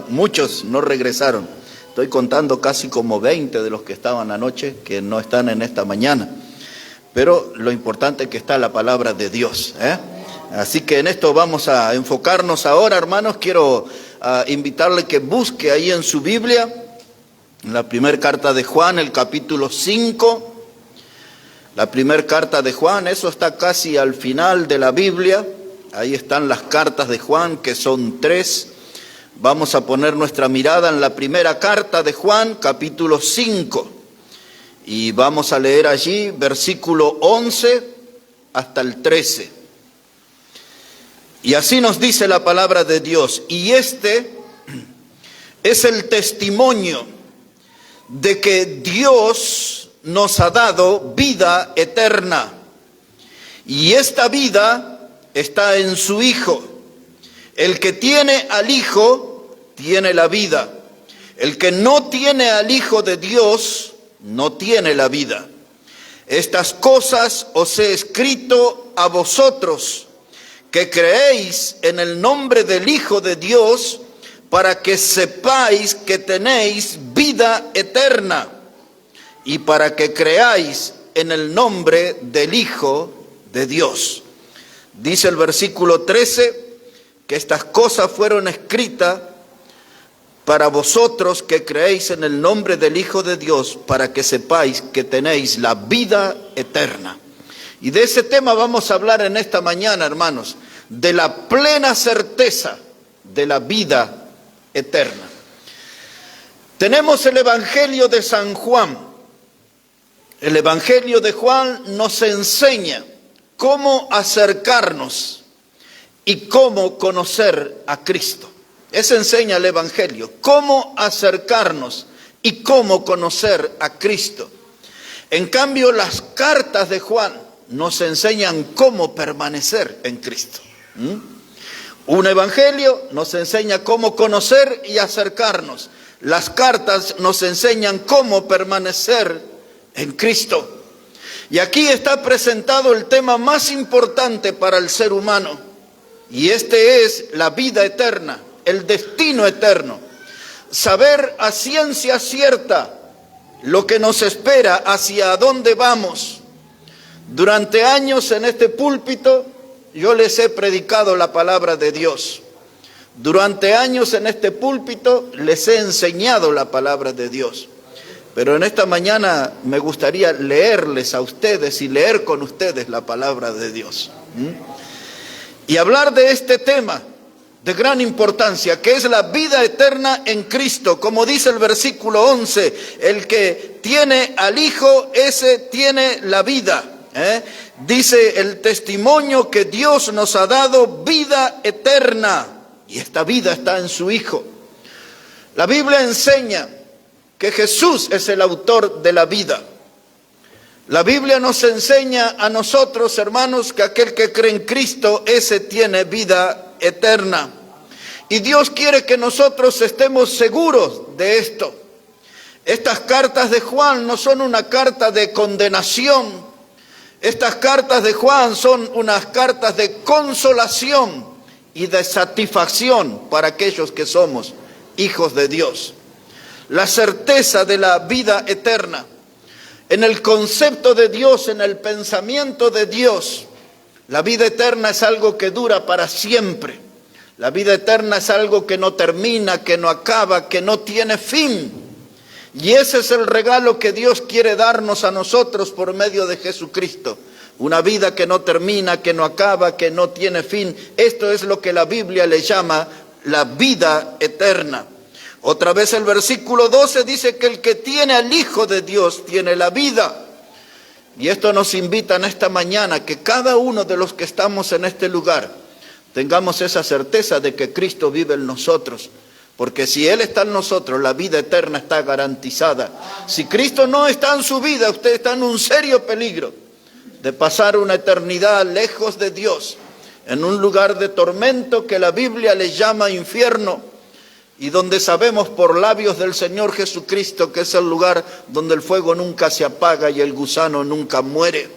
Muchos no regresaron. Estoy contando casi como 20 de los que estaban anoche que no están en esta mañana. Pero lo importante es que está la palabra de Dios, ¿eh? Así que en esto vamos a enfocarnos ahora, hermanos. Quiero invitarle que busque ahí en su Biblia, en la primera carta de Juan, el capítulo 5. La primera carta de Juan, eso está casi al final de la Biblia. Ahí están las cartas de Juan, que son 3. Vamos a poner nuestra mirada en la primera carta de Juan, capítulo 5. Y vamos a leer allí versículo 11 hasta el 13. Y así nos dice la palabra de Dios. Y este es el testimonio de que Dios nos ha dado vida eterna. Y esta vida está en su Hijo. El que tiene al Hijo tiene la vida. El que no tiene al Hijo de Dios no tiene la vida. Estas cosas os he escrito a vosotros, que creéis en el nombre del Hijo de Dios, para que sepáis que tenéis vida eterna, y para que creáis en el nombre del Hijo de Dios. Dice el versículo 13, que estas cosas fueron escritas para vosotros que creéis en el nombre del Hijo de Dios, para que sepáis que tenéis la vida eterna. Y de ese tema vamos a hablar en esta mañana, hermanos, de la plena certeza de la vida eterna. Tenemos el Evangelio de San Juan. El Evangelio de Juan nos enseña cómo acercarnos y cómo conocer a Cristo. Eso enseña el Evangelio, cómo acercarnos y cómo conocer a Cristo. En cambio, las cartas de Juan nos enseñan cómo permanecer en Cristo. Un Evangelio nos enseña cómo conocer y acercarnos. Las cartas nos enseñan cómo permanecer en Cristo. Y aquí está presentado el tema más importante para el ser humano. Y este es la vida eterna, el destino eterno. Saber a ciencia cierta lo que nos espera, hacia dónde vamos. Durante años en este púlpito yo les he predicado la palabra de Dios. Durante años en este púlpito les he enseñado la palabra de Dios. Pero en esta mañana me gustaría leerles a ustedes y leer con ustedes la palabra de Dios. Y hablar de este tema de gran importancia, que es la vida eterna en Cristo. Como dice el versículo 11, el que tiene al Hijo, ese tiene la vida. Dice el testimonio que Dios nos ha dado vida eterna, y esta vida está en su Hijo. La Biblia enseña que Jesús es el autor de la vida. La Biblia nos enseña a nosotros, hermanos, que aquel que cree en Cristo, ese tiene vida eterna. Y Dios quiere que nosotros estemos seguros de esto. Estas cartas de Juan no son una carta de condenación. Estas cartas de Juan son unas cartas de consolación y de satisfacción para aquellos que somos hijos de Dios. La certeza de la vida eterna. En el concepto de Dios, en el pensamiento de Dios, la vida eterna es algo que dura para siempre. La vida eterna es algo que no termina, que no acaba, que no tiene fin. Y ese es el regalo que Dios quiere darnos a nosotros por medio de Jesucristo. Una vida que no termina, que no acaba, que no tiene fin. Esto es lo que la Biblia le llama la vida eterna. Otra vez el versículo 12 dice que el que tiene al Hijo de Dios tiene la vida. Y esto nos invita en esta mañana que cada uno de los que estamos en este lugar tengamos esa certeza de que Cristo vive en nosotros. Porque si Él está en nosotros, la vida eterna está garantizada. Si Cristo no está en su vida, usted está en un serio peligro de pasar una eternidad lejos de Dios, en un lugar de tormento que la Biblia le llama infierno. Y donde sabemos por labios del Señor Jesucristo que es el lugar donde el fuego nunca se apaga y el gusano nunca muere.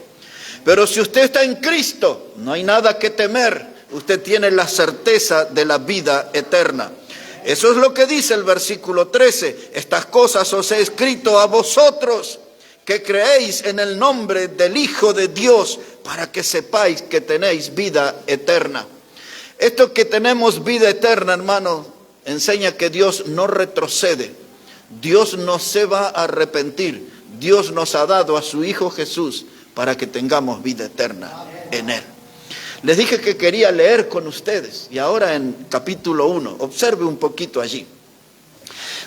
Pero si usted está en Cristo, no hay nada que temer. Usted tiene la certeza de la vida eterna. Eso es lo que dice el versículo 13. Estas cosas os he escrito a vosotros, que creéis en el nombre del Hijo de Dios, para que sepáis que tenéis vida eterna. Esto que tenemos vida eterna, hermano, enseña que Dios no retrocede. Dios no se va a arrepentir. Dios nos ha dado a su Hijo Jesús para que tengamos vida eterna en Él. Les dije que quería leer con ustedes, y ahora en capítulo 1, observe un poquito allí.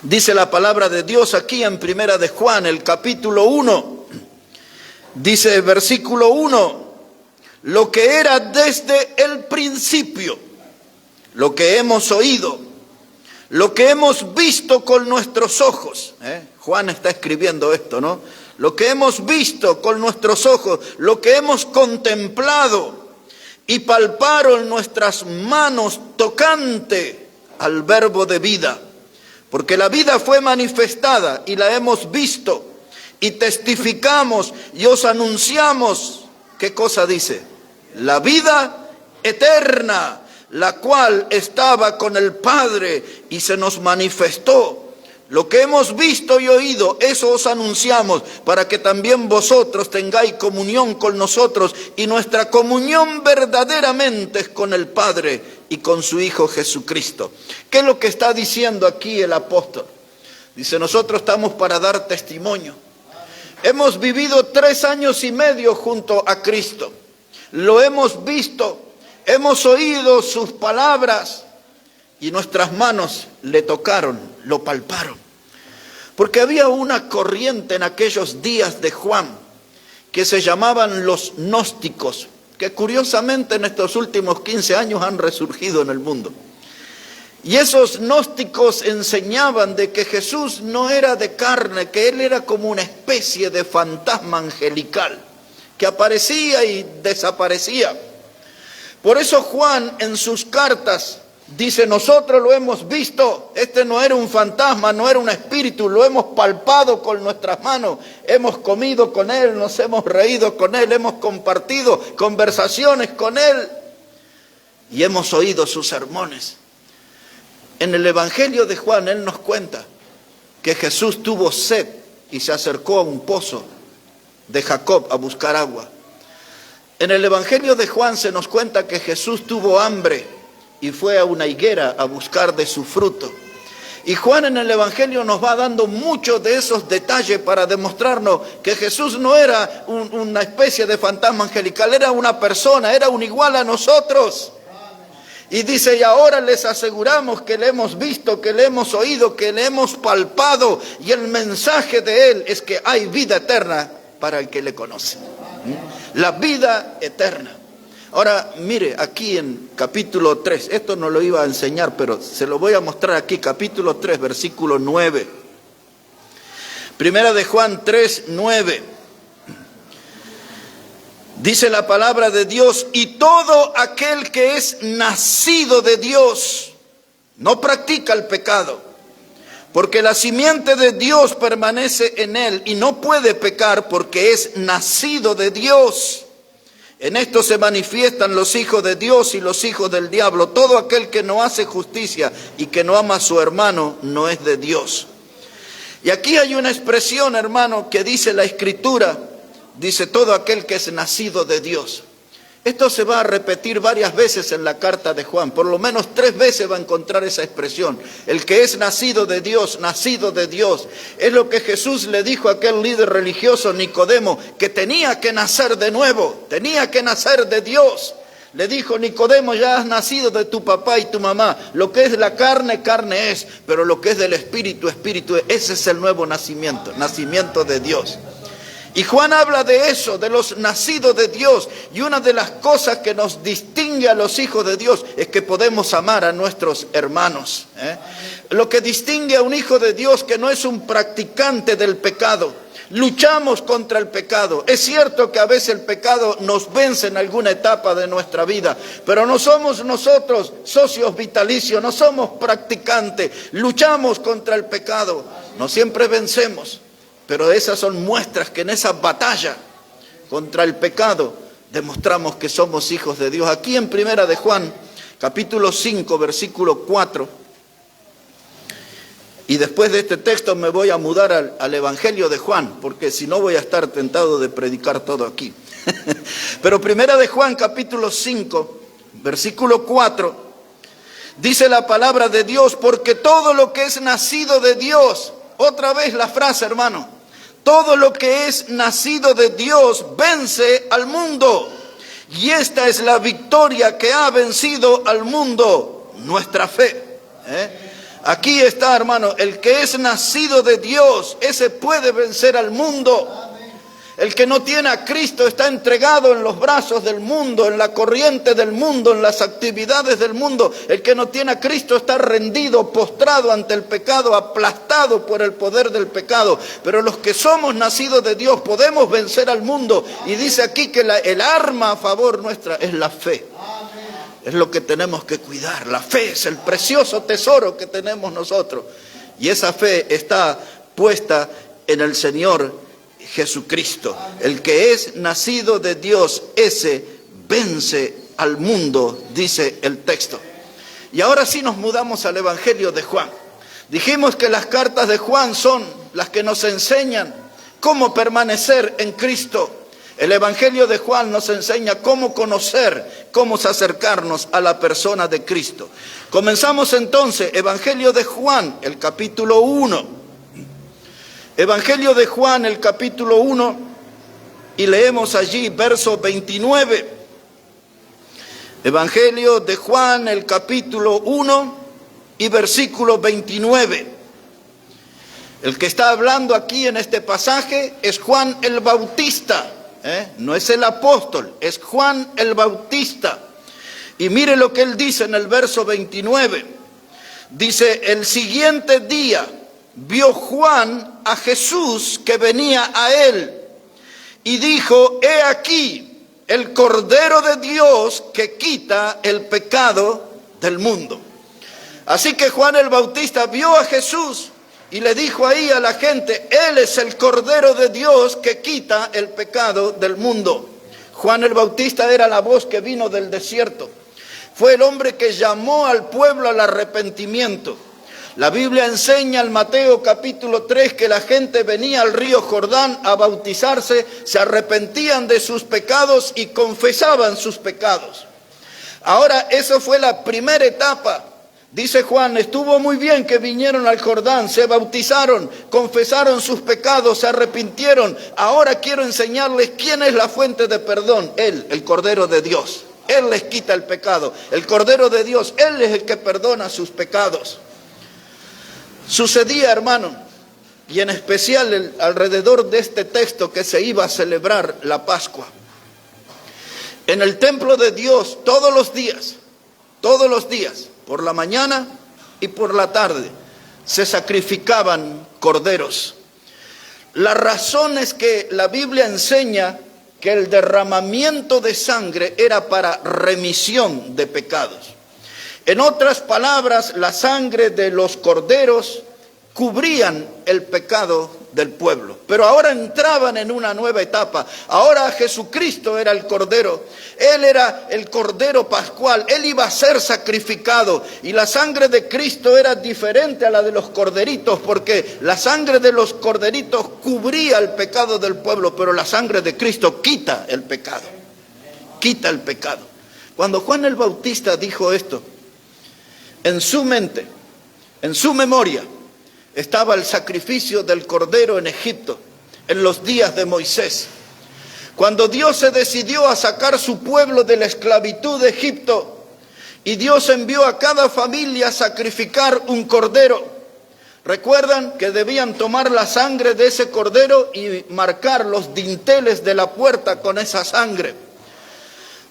Dice la palabra de Dios aquí en Primera de Juan, el capítulo 1. Dice versículo 1, lo que era desde el principio, lo que hemos oído, lo que hemos visto con nuestros ojos. Juan está escribiendo esto, ¿no? Lo que hemos visto con nuestros ojos, lo que hemos contemplado y palparon nuestras manos tocante al verbo de vida. Porque la vida fue manifestada y la hemos visto y testificamos y os anunciamos. ¿Qué cosa dice? La vida eterna, la cual estaba con el Padre y se nos manifestó. Lo que hemos visto y oído, eso os anunciamos, para que también vosotros tengáis comunión con nosotros, y nuestra comunión verdaderamente es con el Padre y con su Hijo Jesucristo. ¿Qué es lo que está diciendo aquí el apóstol? Dice, nosotros estamos para dar testimonio. Hemos vivido 3 años y medio junto a Cristo. Lo hemos visto, hemos oído sus palabras y nuestras manos le tocaron, lo palparon. Porque había una corriente en aquellos días de Juan que se llamaban los gnósticos, que curiosamente en estos últimos 15 años han resurgido en el mundo. Y esos gnósticos enseñaban de que Jesús no era de carne, que Él era como una especie de fantasma angelical, que aparecía y desaparecía. Por eso Juan en sus cartas dice, nosotros lo hemos visto, este no era un fantasma, no era un espíritu, lo hemos palpado con nuestras manos, hemos comido con Él, nos hemos reído con Él, hemos compartido conversaciones con Él y hemos oído sus sermones. En el Evangelio de Juan, Él nos cuenta que Jesús tuvo sed y se acercó a un pozo de Jacob a buscar agua. En el Evangelio de Juan se nos cuenta que Jesús tuvo hambre y fue a una higuera a buscar de su fruto. Y Juan en el Evangelio nos va dando muchos de esos detalles para demostrarnos que Jesús no era una especie de fantasma angelical, era una persona, era un igual a nosotros. Y dice, y ahora les aseguramos que le hemos visto, que le hemos oído, que le hemos palpado, y el mensaje de Él es que hay vida eterna para el que le conoce. La vida eterna. Ahora, mire, aquí en capítulo 3, esto no lo iba a enseñar, pero se lo voy a mostrar aquí, capítulo 3, versículo 9. Primera de Juan 3, 9. Dice la palabra de Dios, y todo aquel que es nacido de Dios no practica el pecado, porque la simiente de Dios permanece en él y no puede pecar porque es nacido de Dios. En esto se manifiestan los hijos de Dios y los hijos del diablo. Todo aquel que no hace justicia y que no ama a su hermano no es de Dios. Y aquí hay una expresión, hermano, que dice la Escritura, dice todo aquel que es nacido de Dios. Esto se va a repetir varias veces en la carta de Juan, por lo menos 3 veces va a encontrar esa expresión. El que es nacido de Dios, nacido de Dios. Es lo que Jesús le dijo a aquel líder religioso Nicodemo, que tenía que nacer de nuevo, tenía que nacer de Dios. Le dijo, Nicodemo, ya has nacido de tu papá y tu mamá. Lo que es la carne, carne es, pero lo que es del espíritu, espíritu es. Ese es el nuevo nacimiento, nacimiento de Dios. Y Juan habla de eso, de los nacidos de Dios. Y una de las cosas que nos distingue a los hijos de Dios es que podemos amar a nuestros hermanos. Lo que distingue a un hijo de Dios que no es un practicante del pecado. Luchamos contra el pecado. Es cierto que a veces el pecado nos vence en alguna etapa de nuestra vida, pero no somos nosotros socios vitalicios, no somos practicantes. Luchamos contra el pecado. No siempre vencemos. Pero esas son muestras que en esa batalla contra el pecado demostramos que somos hijos de Dios. Aquí en Primera de Juan, capítulo 5, versículo 4, Y después de este texto me voy a mudar al Evangelio de Juan, porque si no voy a estar tentado de predicar todo aquí. Pero primera de Juan, capítulo 5, versículo 4, dice la palabra de Dios, porque todo lo que es nacido de Dios, otra vez la frase, hermano, todo lo que es nacido de Dios vence al mundo. Y esta es la victoria que ha vencido al mundo, nuestra fe. Aquí está, hermano, el que es nacido de Dios, ese puede vencer al mundo. El que no tiene a Cristo está entregado en los brazos del mundo, en la corriente del mundo, en las actividades del mundo. El que no tiene a Cristo está rendido, postrado ante el pecado, aplastado por el poder del pecado. Pero los que somos nacidos de Dios podemos vencer al mundo. Y dice aquí que el arma a favor nuestra es la fe. Es lo que tenemos que cuidar. La fe es el precioso tesoro que tenemos nosotros. Y esa fe está puesta en el Señor Jesucristo. El que es nacido de Dios, ese vence al mundo, dice el texto. Y ahora sí nos mudamos al Evangelio de Juan. Dijimos que las cartas de Juan son las que nos enseñan cómo permanecer en Cristo. El Evangelio de Juan nos enseña cómo conocer, cómo acercarnos a la persona de Cristo. Comenzamos entonces, Evangelio de Juan, el capítulo 1. Evangelio de Juan, el capítulo 1, y leemos allí verso 29. Evangelio de Juan, el capítulo 1 y versículo 29. El que está hablando aquí en este pasaje es Juan el Bautista, no es el apóstol, es Juan el Bautista. Y mire lo que él dice en el verso 29. Dice, el siguiente día vio Juan a Jesús que venía a él y dijo, he aquí el Cordero de Dios que quita el pecado del mundo. Así que Juan el Bautista vio a Jesús y le dijo ahí a la gente, él es el Cordero de Dios que quita el pecado del mundo. Juan el Bautista era la voz que vino del desierto. Fue el hombre que llamó al pueblo al arrepentimiento. La Biblia enseña en Mateo capítulo 3 que la gente venía al río Jordán a bautizarse, se arrepentían de sus pecados y confesaban sus pecados. Ahora, eso fue la primera etapa. Dice Juan, estuvo muy bien que vinieron al Jordán, se bautizaron, confesaron sus pecados, se arrepintieron. Ahora quiero enseñarles quién es la fuente de perdón. Él, el Cordero de Dios. Él les quita el pecado. El Cordero de Dios, Él es el que perdona sus pecados. Sucedía, hermano, y en especial alrededor de este texto que se iba a celebrar la Pascua. En el templo de Dios todos los días, por la mañana y por la tarde, se sacrificaban corderos. La razón es que la Biblia enseña que el derramamiento de sangre era para remisión de pecados. En otras palabras, la sangre de los corderos cubrían el pecado del pueblo. Pero ahora entraban en una nueva etapa. Ahora Jesucristo era el Cordero. Él era el Cordero Pascual. Él iba a ser sacrificado. Y la sangre de Cristo era diferente a la de los corderitos, porque la sangre de los corderitos cubría el pecado del pueblo, pero la sangre de Cristo quita el pecado. Quita el pecado. Cuando Juan el Bautista dijo esto, en su mente, en su memoria, estaba el sacrificio del cordero en Egipto, en los días de Moisés. Cuando Dios se decidió a sacar su pueblo de la esclavitud de Egipto, y Dios envió a cada familia a sacrificar un cordero. Recuerdan que debían tomar la sangre de ese cordero y marcar los dinteles de la puerta con esa sangre,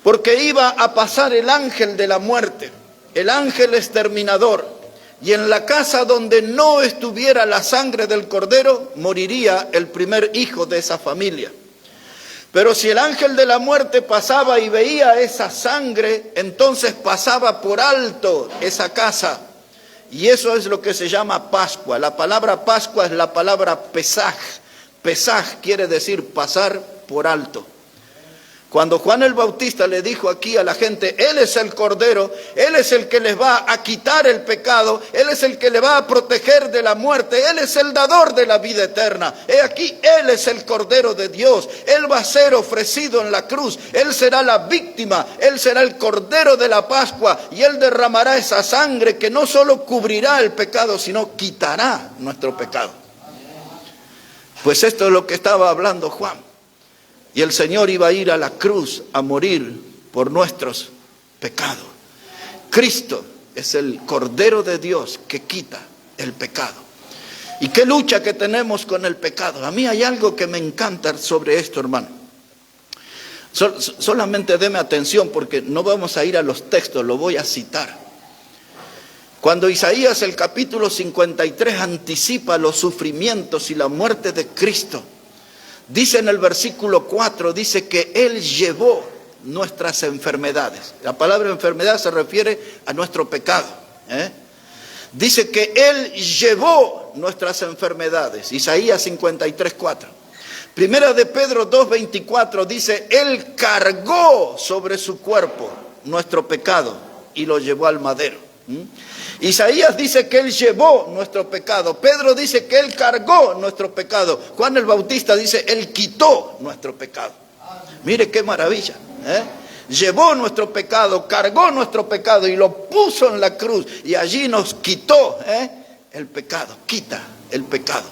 porque iba a pasar el ángel de la muerte, el ángel exterminador. Y en la casa donde no estuviera la sangre del cordero, moriría el primer hijo de esa familia. Pero si el ángel de la muerte pasaba y veía esa sangre, entonces pasaba por alto esa casa. Y eso es lo que se llama Pascua. La palabra Pascua es la palabra Pesaj. Pesaj quiere decir pasar por alto. Cuando Juan el Bautista le dijo aquí a la gente, Él es el Cordero, Él es el que les va a quitar el pecado, Él es el que le va a proteger de la muerte, Él es el dador de la vida eterna. He aquí, Él es el Cordero de Dios, Él va a ser ofrecido en la cruz, Él será la víctima, Él será el Cordero de la Pascua y Él derramará esa sangre que no solo cubrirá el pecado, sino quitará nuestro pecado. Pues esto es lo que estaba hablando Juan. Y el Señor iba a ir a la cruz a morir por nuestros pecados. Cristo es el Cordero de Dios que quita el pecado. ¿Y qué lucha que tenemos con el pecado? A mí hay algo que me encanta sobre esto, hermano. Solamente deme atención porque no vamos a ir a los textos, lo voy a citar. Cuando Isaías el capítulo 53 anticipa los sufrimientos y la muerte de Cristo, dice en el versículo 4, dice que Él llevó nuestras enfermedades. La palabra enfermedad se refiere a nuestro pecado. Dice que Él llevó nuestras enfermedades. Isaías 53, 4. Primera de Pedro 2, 24 dice, Él cargó sobre su cuerpo nuestro pecado y lo llevó al madero. Isaías dice que Él llevó nuestro pecado. Pedro dice que Él cargó nuestro pecado. Juan el Bautista dice, Él quitó nuestro pecado. Mire qué maravilla. Llevó nuestro pecado, cargó nuestro pecado y lo puso en la cruz. Y allí nos quitó el pecado, quita el pecado.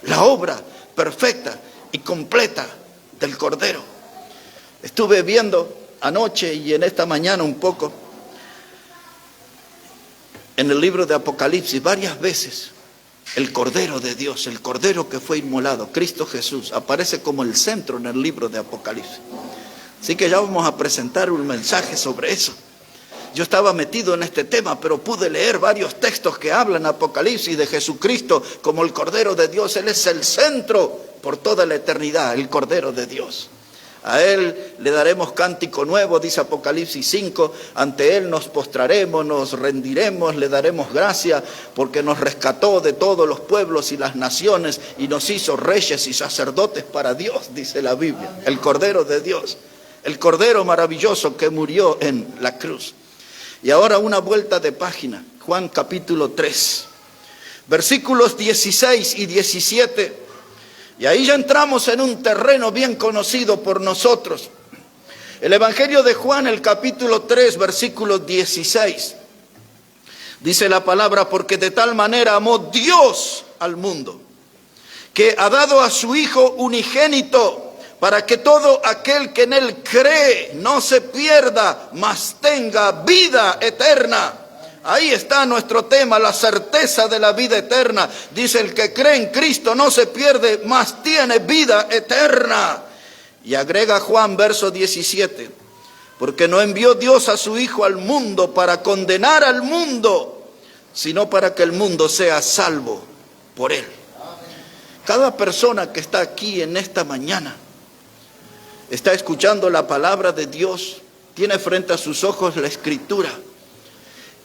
La obra perfecta y completa del Cordero. Estuve viendo anoche y en esta mañana un poco en el libro de Apocalipsis, varias veces, el Cordero de Dios, el Cordero que fue inmolado, Cristo Jesús, aparece como el centro en el libro de Apocalipsis. Así que ya vamos a presentar un mensaje sobre eso. Yo estaba metido en este tema, pero pude leer varios textos que hablan Apocalipsis de Jesucristo como el Cordero de Dios. Él es el centro por toda la eternidad, el Cordero de Dios. A Él le daremos cántico nuevo, dice Apocalipsis 5, ante Él nos postraremos, nos rendiremos, le daremos gracia, porque nos rescató de todos los pueblos y las naciones y nos hizo reyes y sacerdotes para Dios, dice la Biblia, el Cordero de Dios, el Cordero maravilloso que murió en la cruz. Y ahora una vuelta de página, Juan capítulo 3, versículos 16 y 17. Y ahí ya entramos en un terreno bien conocido por nosotros. El Evangelio de Juan, el capítulo 3, versículo 16. Dice la palabra, porque de tal manera amó Dios al mundo, que ha dado a su Hijo unigénito, para que todo aquel que en Él cree no se pierda, mas tenga vida eterna. Ahí está nuestro tema, la certeza de la vida eterna. Dice, el que cree en Cristo no se pierde, mas tiene vida eterna. Y agrega Juan, verso 17, porque no envió Dios a su Hijo al mundo para condenar al mundo, sino para que el mundo sea salvo por Él. Cada persona que está aquí en esta mañana, está escuchando la palabra de Dios, tiene frente a sus ojos la Escritura,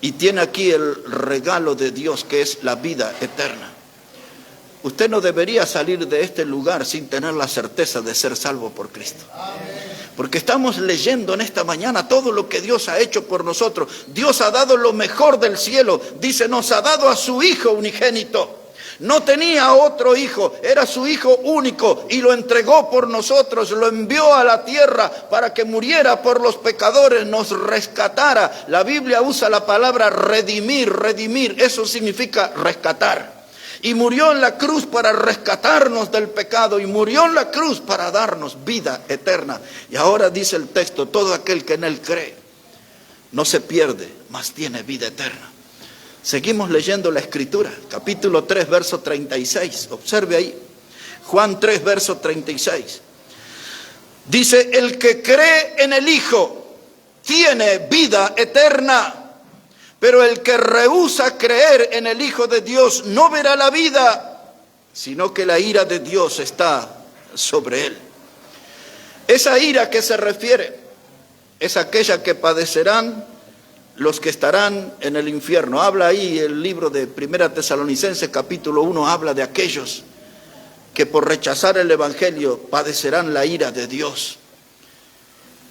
y tiene aquí el regalo de Dios, que es la vida eterna. Usted no debería salir de este lugar sin tener la certeza de ser salvo por Cristo. Porque estamos leyendo en esta mañana todo lo que Dios ha hecho por nosotros. Dios ha dado lo mejor del cielo. Dice, nos ha dado a su Hijo unigénito. No tenía otro hijo, era su Hijo único y lo entregó por nosotros, lo envió a la tierra para que muriera por los pecadores, nos rescatara. La Biblia usa la palabra redimir, eso significa rescatar. Y murió en la cruz para rescatarnos del pecado y murió en la cruz para darnos vida eterna. Y ahora dice el texto, todo aquel que en Él cree no se pierde, mas tiene vida eterna. Seguimos leyendo la Escritura, capítulo 3, verso 36. Observe ahí, Juan 3, verso 36. Dice, el que cree en el Hijo tiene vida eterna, pero el que rehúsa creer en el Hijo de Dios no verá la vida, sino que la ira de Dios está sobre él. Esa ira que se refiere es aquella que padecerán los que estarán en el infierno. Habla ahí el libro de Primera Tesalonicenses capítulo 1, habla de aquellos que por rechazar el Evangelio padecerán la ira de Dios.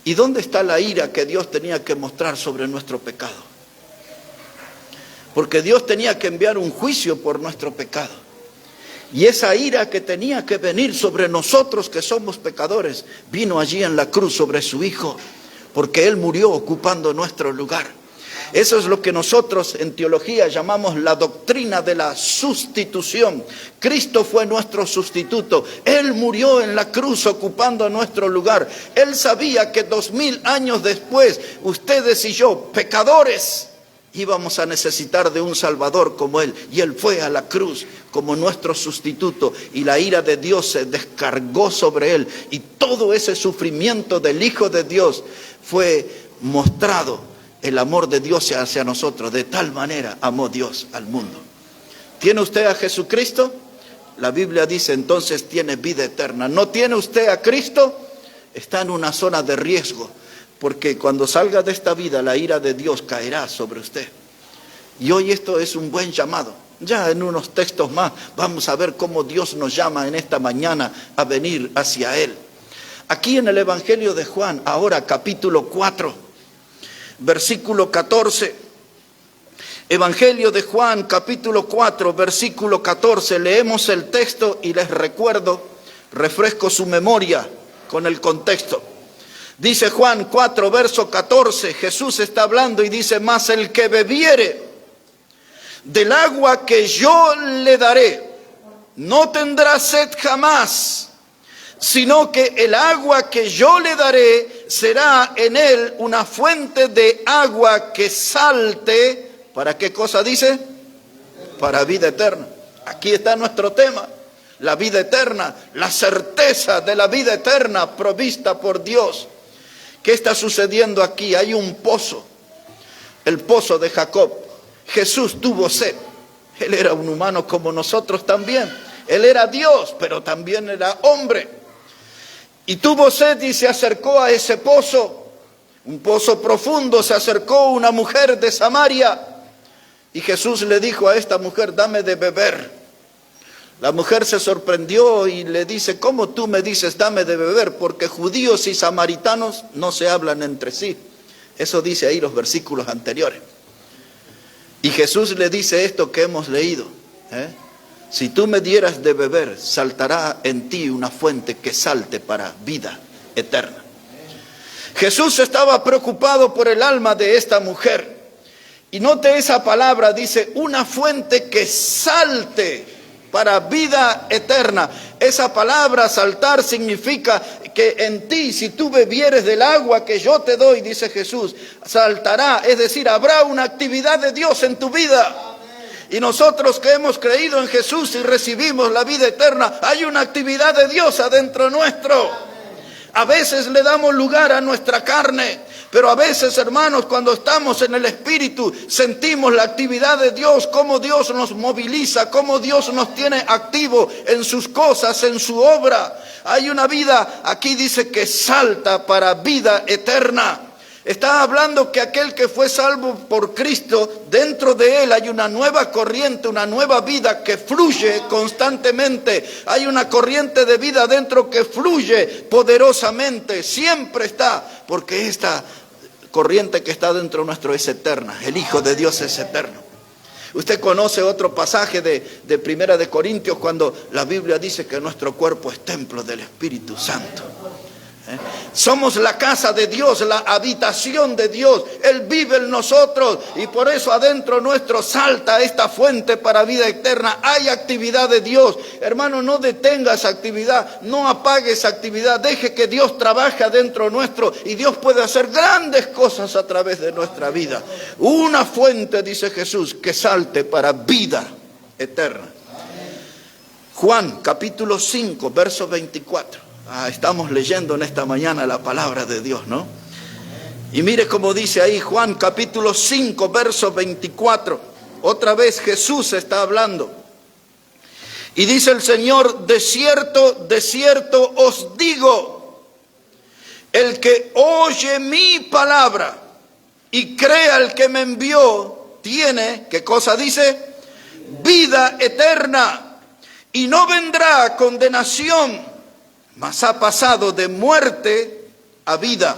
¿Y dónde está la ira que Dios tenía que mostrar sobre nuestro pecado? Porque Dios tenía que enviar un juicio por nuestro pecado. Y esa ira que tenía que venir sobre nosotros que somos pecadores, vino allí en la cruz sobre su Hijo, porque Él murió ocupando nuestro lugar. Eso es lo que nosotros en teología llamamos la doctrina de la sustitución. Cristo fue nuestro sustituto. Él murió en la cruz ocupando nuestro lugar. Él sabía que 2000 años después, ustedes y yo, pecadores, íbamos a necesitar de un Salvador como Él. Y Él fue a la cruz como nuestro sustituto. Y la ira de Dios se descargó sobre Él. Y todo ese sufrimiento del Hijo de Dios fue mostrado. El amor de Dios hacia nosotros. De tal manera amó Dios al mundo. ¿Tiene usted a Jesucristo? La Biblia dice entonces tiene vida eterna. ¿No tiene usted a Cristo? Está en una zona de riesgo. Porque cuando salga de esta vida la ira de Dios caerá sobre usted. Y hoy esto es un buen llamado. Ya en unos textos más vamos a ver cómo Dios nos llama en esta mañana a venir hacia Él. Aquí en el Evangelio de Juan, ahora capítulo 4. Versículo 14, Evangelio de Juan, capítulo 4, versículo 14, leemos el texto y les recuerdo, refresco su memoria con el contexto. Dice Juan 4, verso 14, Jesús está hablando y dice, mas el que bebiere del agua que yo le daré, no tendrá sed jamás, sino que el agua que yo le daré será en él una fuente de agua que salte. ¿Para qué cosa dice? Para vida eterna. Aquí está nuestro tema, la vida eterna, la certeza de la vida eterna provista por Dios. ¿Qué está sucediendo aquí? Hay un pozo, el pozo de Jacob. Jesús tuvo sed. Él era un humano como nosotros también. Él era Dios, pero también era hombre. Y tuvo sed y se acercó a ese pozo, un pozo profundo. Se acercó una mujer de Samaria y Jesús le dijo a esta mujer, dame de beber. La mujer se sorprendió y le dice, ¿cómo tú me dices dame de beber? Porque judíos y samaritanos no se hablan entre sí. Eso dice ahí los versículos anteriores. Y Jesús le dice esto que hemos leído, si tú me dieras de beber, saltará en ti una fuente que salte para vida eterna. Jesús estaba preocupado por el alma de esta mujer. Y note esa palabra, dice, una fuente que salte para vida eterna. Esa palabra saltar significa que en ti, si tú bebieres del agua que yo te doy, dice Jesús, saltará. Es decir, habrá una actividad de Dios en tu vida. Y nosotros que hemos creído en Jesús y recibimos la vida eterna, hay una actividad de Dios adentro nuestro. A veces le damos lugar a nuestra carne, pero a veces, hermanos, cuando estamos en el Espíritu, sentimos la actividad de Dios, cómo Dios nos moviliza, cómo Dios nos tiene activo en sus cosas, en su obra. Hay una vida, aquí dice que salta para vida eterna. Está hablando que aquel que fue salvo por Cristo, dentro de él hay una nueva corriente, una nueva vida que fluye constantemente. Hay una corriente de vida dentro que fluye poderosamente, siempre está, porque esta corriente que está dentro nuestro es eterna. El Hijo de Dios es eterno. Usted conoce otro pasaje de Primera de Corintios cuando la Biblia dice que nuestro cuerpo es templo del Espíritu Santo. Somos la casa de Dios, la habitación de Dios. Él vive en nosotros y por eso adentro nuestro salta esta fuente para vida eterna. Hay actividad de Dios. Hermano, no detenga esa actividad, no apague esa actividad. Deje que Dios trabaje adentro nuestro y Dios puede hacer grandes cosas a través de nuestra vida. Una fuente, dice Jesús, que salte para vida eterna. Juan capítulo 5, verso 24. Estamos leyendo en esta mañana la palabra de Dios, ¿no? Y mire cómo dice ahí Juan capítulo 5, verso 24. Otra vez Jesús está hablando. Y dice el Señor, de cierto os digo, el que oye mi palabra y crea al que me envió, tiene, ¿qué cosa dice? Vida eterna, y no vendrá a condenación, mas ha pasado de muerte a vida.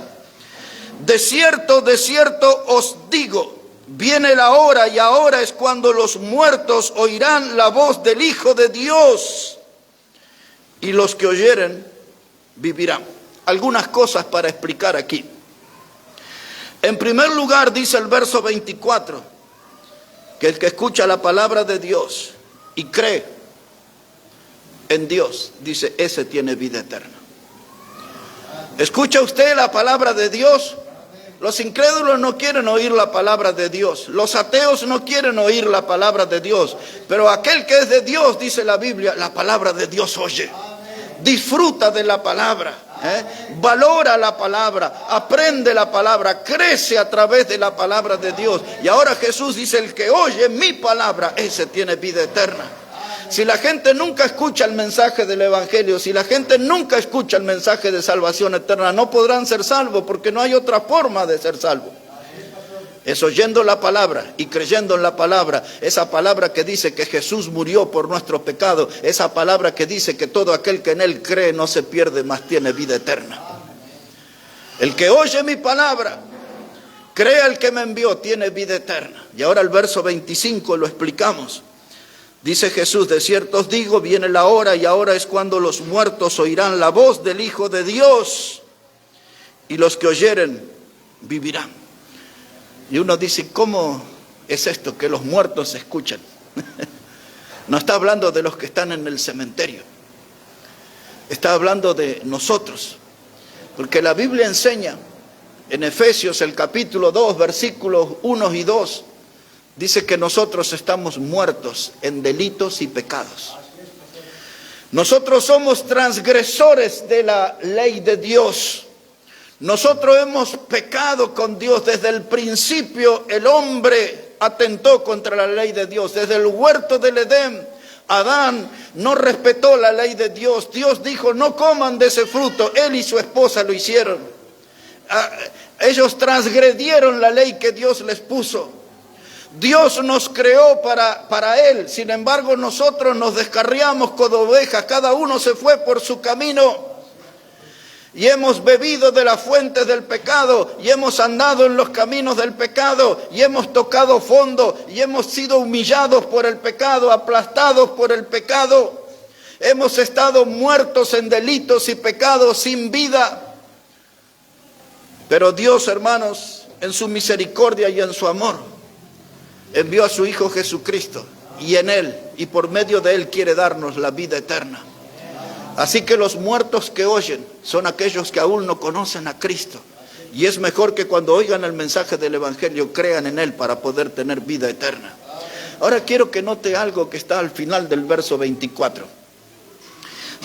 de cierto os digo, viene la hora y ahora es cuando los muertos oirán la voz del Hijo de Dios, y los que oyeren vivirán. Algunas cosas para explicar aquí. En primer lugar, dice el verso 24, que el que escucha la palabra de Dios y cree en Dios, dice, ese tiene vida eterna. ¿Escucha usted la palabra de Dios? Los incrédulos no quieren oír la palabra de Dios. Los ateos no quieren oír la palabra de Dios. Pero aquel que es de Dios, dice la Biblia, la palabra de Dios oye. Disfruta de la palabra. Valora la palabra, aprende la palabra, crece a través de la palabra de Dios. Y ahora Jesús dice, el que oye mi palabra, ese tiene vida eterna. Si la gente nunca escucha el mensaje del evangelio, si la gente nunca escucha el mensaje de salvación eterna, no podrán ser salvos, porque no hay otra forma de ser salvos. Es oyendo la palabra y creyendo en la palabra, esa palabra que dice que Jesús murió por nuestros pecados, esa palabra que dice que todo aquel que en él cree no se pierde, mas tiene vida eterna. El que oye mi palabra, cree al que me envió, tiene vida eterna. Y ahora el verso 25 lo explicamos. Dice Jesús, de cierto os digo, viene la hora y ahora es cuando los muertos oirán la voz del Hijo de Dios, y los que oyeren vivirán. Y uno dice, ¿cómo es esto que los muertos se escuchan? No está hablando de los que están en el cementerio. Está hablando de nosotros. Porque la Biblia enseña en Efesios el capítulo 2, versículos 1 y 2, dice que nosotros estamos muertos en delitos y pecados. Nosotros somos transgresores de la ley de Dios. Nosotros hemos pecado con Dios. Desde el principio el hombre atentó contra la ley de Dios. Desde el huerto del Edén, Adán no respetó la ley de Dios. Dios dijo, no coman de ese fruto. Él y su esposa lo hicieron. Ellos transgredieron la ley que Dios les puso. Dios nos creó para Él. Sin embargo, nosotros nos descarriamos como ovejas. Cada uno se fue por su camino. Y hemos bebido de las fuentes del pecado, y hemos andado en los caminos del pecado, y hemos tocado fondo, y hemos sido humillados por el pecado, aplastados por el pecado. Hemos estado muertos en delitos y pecados, sin vida. Pero Dios, hermanos, en su misericordia y en su amor, envió a su Hijo Jesucristo, y en Él, y por medio de Él, quiere darnos la vida eterna. Así que los muertos que oyen son aquellos que aún no conocen a Cristo. Y es mejor que cuando oigan el mensaje del Evangelio crean en Él para poder tener vida eterna. Ahora quiero que note algo que está al final del verso 24.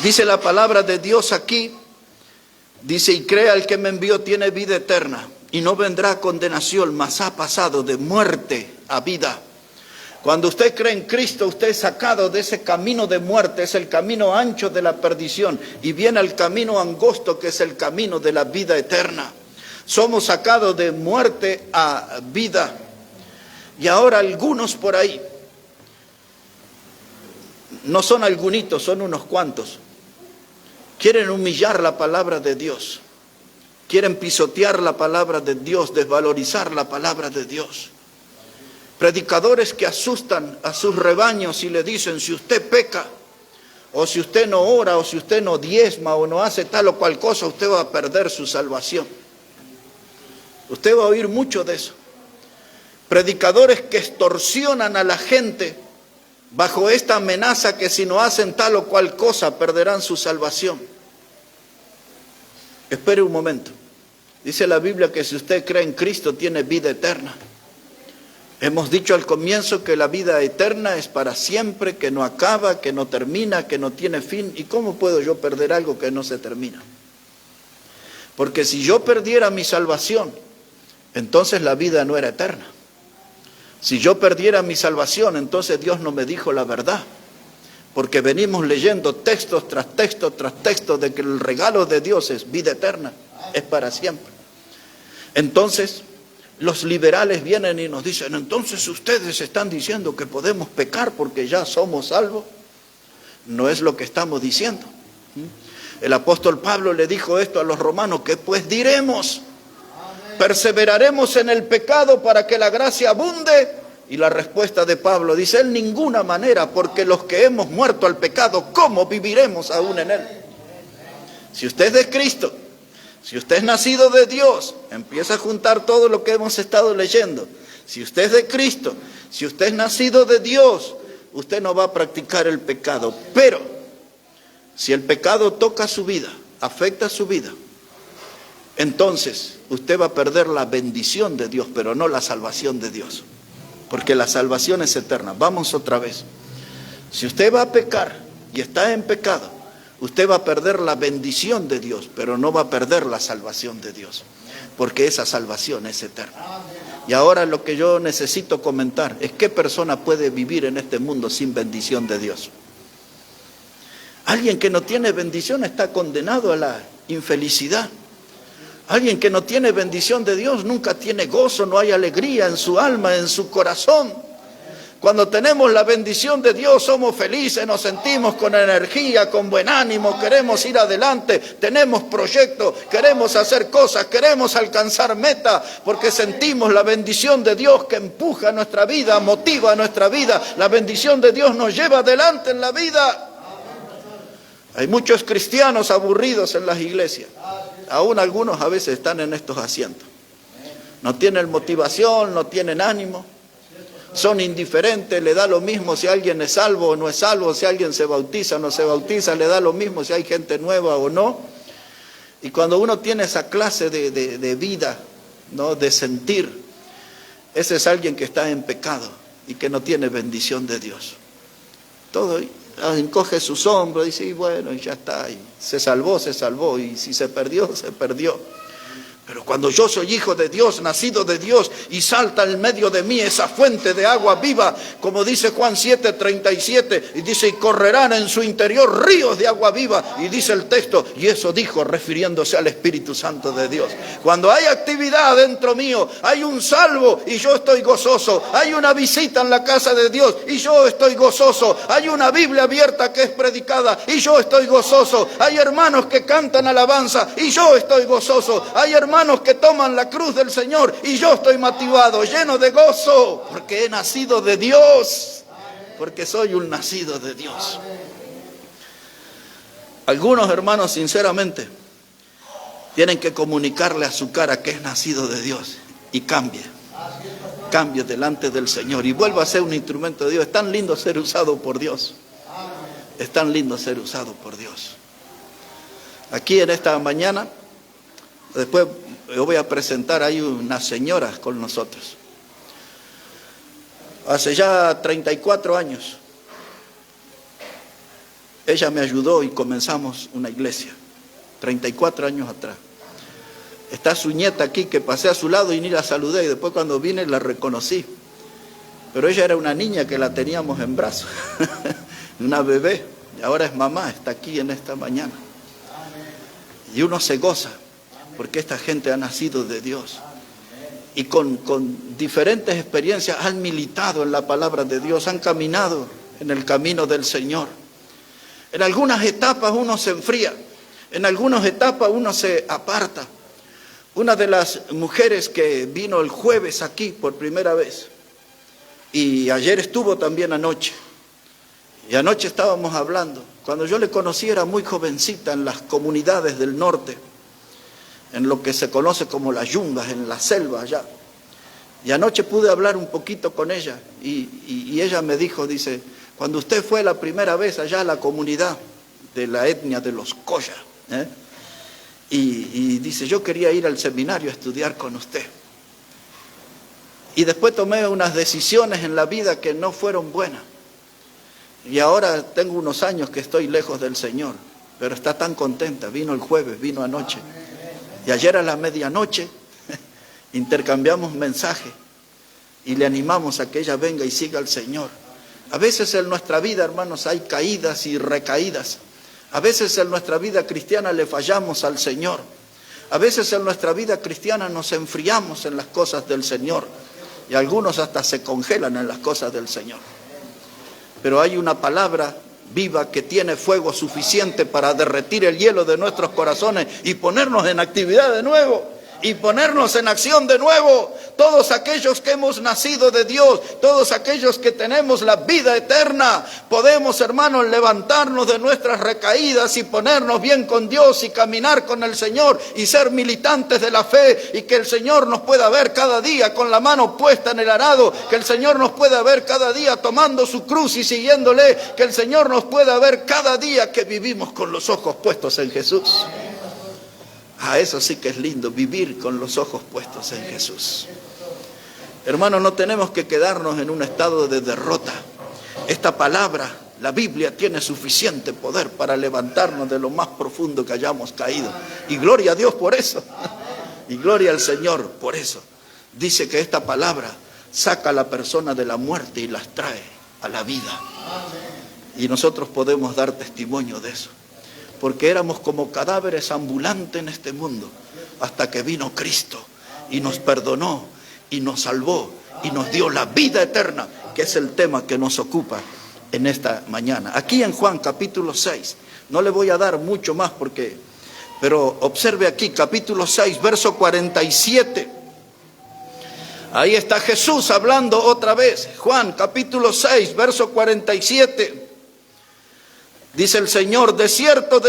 Dice la palabra de Dios aquí, dice, y crea el que me envió tiene vida eterna y no vendrá a condenación, mas ha pasado de muerte a vida. Cuando usted cree en Cristo, usted es sacado de ese camino de muerte, es el camino ancho de la perdición, y viene al camino angosto que es el camino de la vida eterna. Somos sacados de muerte a vida. Y ahora algunos por ahí, no son algunitos, son unos cuantos, quieren humillar la palabra de Dios, quieren pisotear la palabra de Dios, desvalorizar la palabra de Dios. Predicadores que asustan a sus rebaños y le dicen, si usted peca, o si usted no ora, o si usted no diezma, o no hace tal o cual cosa, usted va a perder su salvación. Usted va a oír mucho de eso. Predicadores que extorsionan a la gente bajo esta amenaza que si no hacen tal o cual cosa, perderán su salvación. Espere un momento. Dice la Biblia que si usted cree en Cristo, tiene vida eterna. Hemos dicho al comienzo que la vida eterna es para siempre, que no acaba, que no termina, que no tiene fin. ¿Y cómo puedo yo perder algo que no se termina? Porque si yo perdiera mi salvación, entonces la vida no era eterna. Si yo perdiera mi salvación, entonces Dios no me dijo la verdad. Porque venimos leyendo textos tras texto de que el regalo de Dios es vida eterna, es para siempre. Entonces, los liberales vienen y nos dicen, entonces ustedes están diciendo que podemos pecar porque ya somos salvos. No es lo que estamos diciendo. El apóstol Pablo le dijo esto a los romanos, ¿qué pues diremos? ¿Perseveraremos en el pecado para que la gracia abunde? Y la respuesta de Pablo dice, en ninguna manera, porque los que hemos muerto al pecado, ¿cómo viviremos aún en él? Si usted es de Cristo, si usted es nacido de Dios, empieza a juntar todo lo que hemos estado leyendo. Si usted es de Cristo, si usted es nacido de Dios, usted no va a practicar el pecado. Pero si el pecado toca su vida, afecta su vida, entonces usted va a perder la bendición de Dios, pero no la salvación de Dios. Porque la salvación es eterna. Vamos otra vez. Si usted va a pecar y está en pecado, usted va a perder la bendición de Dios, pero no va a perder la salvación de Dios. Porque esa salvación es eterna. Y ahora lo que yo necesito comentar es qué persona puede vivir en este mundo sin bendición de Dios. Alguien que no tiene bendición está condenado a la infelicidad. Alguien que no tiene bendición de Dios nunca tiene gozo, no hay alegría en su alma, en su corazón. Cuando tenemos la bendición de Dios somos felices, nos sentimos con energía, con buen ánimo, queremos ir adelante, tenemos proyectos, queremos hacer cosas, queremos alcanzar metas, porque sentimos la bendición de Dios que empuja nuestra vida, motiva nuestra vida. La bendición de Dios nos lleva adelante en la vida. Hay muchos cristianos aburridos en las iglesias. Aún algunos a veces están en estos asientos. No tienen motivación, no tienen ánimo. Son indiferentes, le da lo mismo si alguien es salvo o no es salvo, si alguien se bautiza o no se bautiza, le da lo mismo si hay gente nueva o no. Y cuando uno tiene esa clase de vida, ¿no?, de sentir, ese es alguien que está en pecado y que no tiene bendición de Dios. Todo encoge sus hombros, dice, y bueno, y ya está, y se salvó, y si se perdió, se perdió. Pero cuando yo soy hijo de Dios, nacido de Dios, y salta en medio de mí esa fuente de agua viva, como dice Juan 7:37, y dice, y correrán en su interior ríos de agua viva, y dice el texto, y eso dijo refiriéndose al Espíritu Santo de Dios. Cuando hay actividad dentro mío, hay un salvo y yo estoy gozoso, hay una visita en la casa de Dios y yo estoy gozoso, hay una Biblia abierta que es predicada y yo estoy gozoso, hay hermanos que cantan alabanza y yo estoy gozoso, hay hermanos que toman la cruz del Señor y yo estoy motivado, lleno de gozo, porque he nacido de Dios, porque soy un nacido de Dios. Algunos hermanos, sinceramente, tienen que comunicarle a su cara que es nacido de Dios y cambie delante del Señor y vuelva a ser un instrumento de Dios. Es tan lindo ser usado por Dios. Es tan lindo ser usado por Dios. Aquí en esta mañana, después yo voy a presentar, hay unas señoras con nosotros. Hace ya 34 años, ella me ayudó y comenzamos una iglesia, 34 años atrás. Está su nieta aquí, que pasé a su lado y ni la saludé, y después cuando vine la reconocí. Pero ella era una niña que la teníamos en brazos, una bebé, y ahora es mamá, está aquí en esta mañana. Y uno se goza, porque esta gente ha nacido de Dios. Y con diferentes experiencias han militado en la palabra de Dios, han caminado en el camino del Señor. En algunas etapas uno se enfría, en algunas etapas uno se aparta. Una de las mujeres que vino el jueves aquí por primera vez, y ayer estuvo también anoche, y anoche estábamos hablando. Cuando yo le conocí era muy jovencita en las comunidades del norte, en lo que se conoce como las yungas, en la selva allá. Y anoche pude hablar un poquito con ella y ella me dijo, dice, cuando usted fue la primera vez allá a la comunidad de la etnia de los Coya, y dice, yo quería ir al seminario a estudiar con usted. Y después tomé unas decisiones en la vida que no fueron buenas. Y ahora tengo unos años que estoy lejos del Señor, pero está tan contenta, vino el jueves, vino anoche. Y ayer a la medianoche intercambiamos mensajes y le animamos a que ella venga y siga al Señor. A veces en nuestra vida, hermanos, hay caídas y recaídas. A veces en nuestra vida cristiana le fallamos al Señor. A veces en nuestra vida cristiana nos enfriamos en las cosas del Señor. Y algunos hasta se congelan en las cosas del Señor. Pero hay una palabra viva que tiene fuego suficiente para derretir el hielo de nuestros corazones y ponernos en actividad de nuevo. y ponernos en acción de nuevo. Todos aquellos que hemos nacido de Dios, todos aquellos que tenemos la vida eterna, podemos, hermanos, levantarnos de nuestras recaídas y ponernos bien con Dios y caminar con el Señor y ser militantes de la fe, y que el Señor nos pueda ver cada día con la mano puesta en el arado, que el Señor nos pueda ver cada día tomando su cruz y siguiéndole, que el Señor nos pueda ver cada día que vivimos con los ojos puestos en Jesús. Eso sí que es lindo, vivir con los ojos puestos en Jesús. Hermanos, no tenemos que quedarnos en un estado de derrota. Esta palabra, la Biblia, tiene suficiente poder para levantarnos de lo más profundo que hayamos caído. Y gloria a Dios por eso. Y gloria al Señor por eso. Dice que esta palabra saca a la persona de la muerte y las trae a la vida. Y nosotros podemos dar testimonio de eso. Porque éramos como cadáveres ambulantes en este mundo, hasta que vino Cristo y nos perdonó y nos salvó y nos dio la vida eterna, que es el tema que nos ocupa en esta mañana. Aquí en Juan capítulo 6, no le voy a dar mucho más pero observe aquí, capítulo 6, verso 47. Ahí está Jesús hablando otra vez. Juan capítulo 6, verso 47. Dice el Señor: de cierto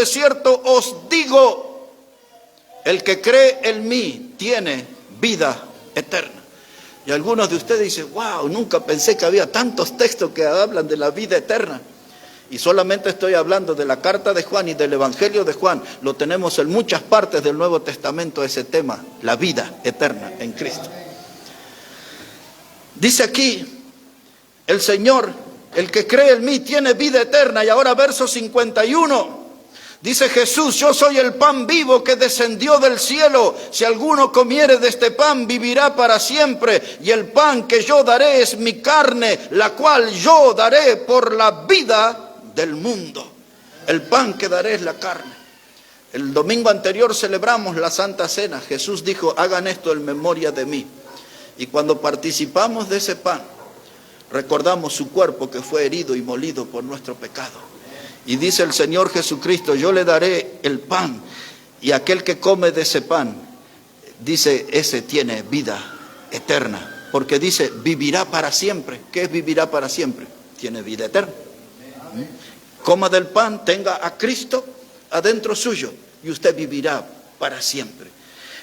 os digo, el que cree en mí tiene vida eterna. Y algunos de ustedes dicen: wow, nunca pensé que había tantos textos que hablan de la vida eterna. Y solamente estoy hablando de la carta de Juan y del Evangelio de Juan. Lo tenemos en muchas partes del Nuevo Testamento, ese tema, la vida eterna en Cristo. Dice aquí el Señor: el que cree en mí tiene vida eterna. Y ahora verso 51. Dice Jesús: yo soy el pan vivo que descendió del cielo. Si alguno comiere de este pan, vivirá para siempre. Y el pan que yo daré es mi carne, la cual yo daré por la vida del mundo. El pan que daré es la carne. El domingo anterior celebramos la Santa Cena. Jesús dijo: hagan esto en memoria de mí. Y cuando participamos de ese pan, recordamos su cuerpo que fue herido y molido por nuestro pecado. Y dice el Señor Jesucristo: yo le daré el pan, y aquel que come de ese pan, dice, ese tiene vida eterna. Porque dice, vivirá para siempre. ¿Qué es vivirá para siempre? Tiene vida eterna. Coma del pan, tenga a Cristo adentro suyo, y usted vivirá para siempre.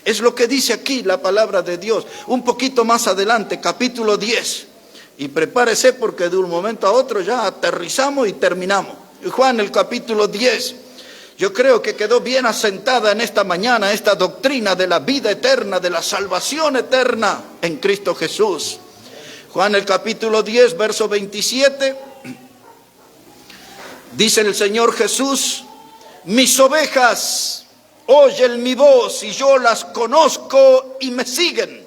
Es lo que dice aquí la palabra de Dios. Un poquito más adelante, capítulo 10. Y prepárese, porque de un momento a otro ya aterrizamos y terminamos. Juan, el capítulo 10. Yo creo que quedó bien asentada en esta mañana esta doctrina de la vida eterna, de la salvación eterna en Cristo Jesús. Juan, el capítulo 10, verso 27. Dice el Señor Jesús: mis ovejas oyen mi voz y yo las conozco y me siguen.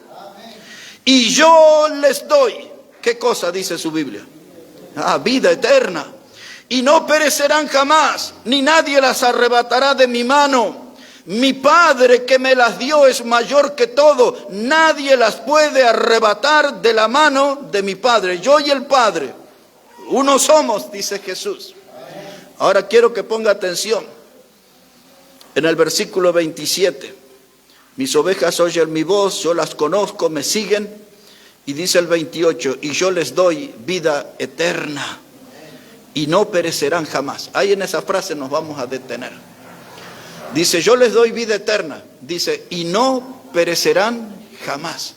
Y yo les doy. ¿Qué cosa dice su Biblia? Vida eterna. Y no perecerán jamás, ni nadie las arrebatará de mi mano. Mi Padre que me las dio es mayor que todo. Nadie las puede arrebatar de la mano de mi Padre. Yo y el Padre, uno somos, dice Jesús. Ahora quiero que ponga atención en el versículo 27. Mis ovejas oyen mi voz, yo las conozco, me siguen. Y dice el 28, y yo les doy vida eterna, y no perecerán jamás. Ahí en esa frase nos vamos a detener. Dice, yo les doy vida eterna. Dice, y no perecerán jamás.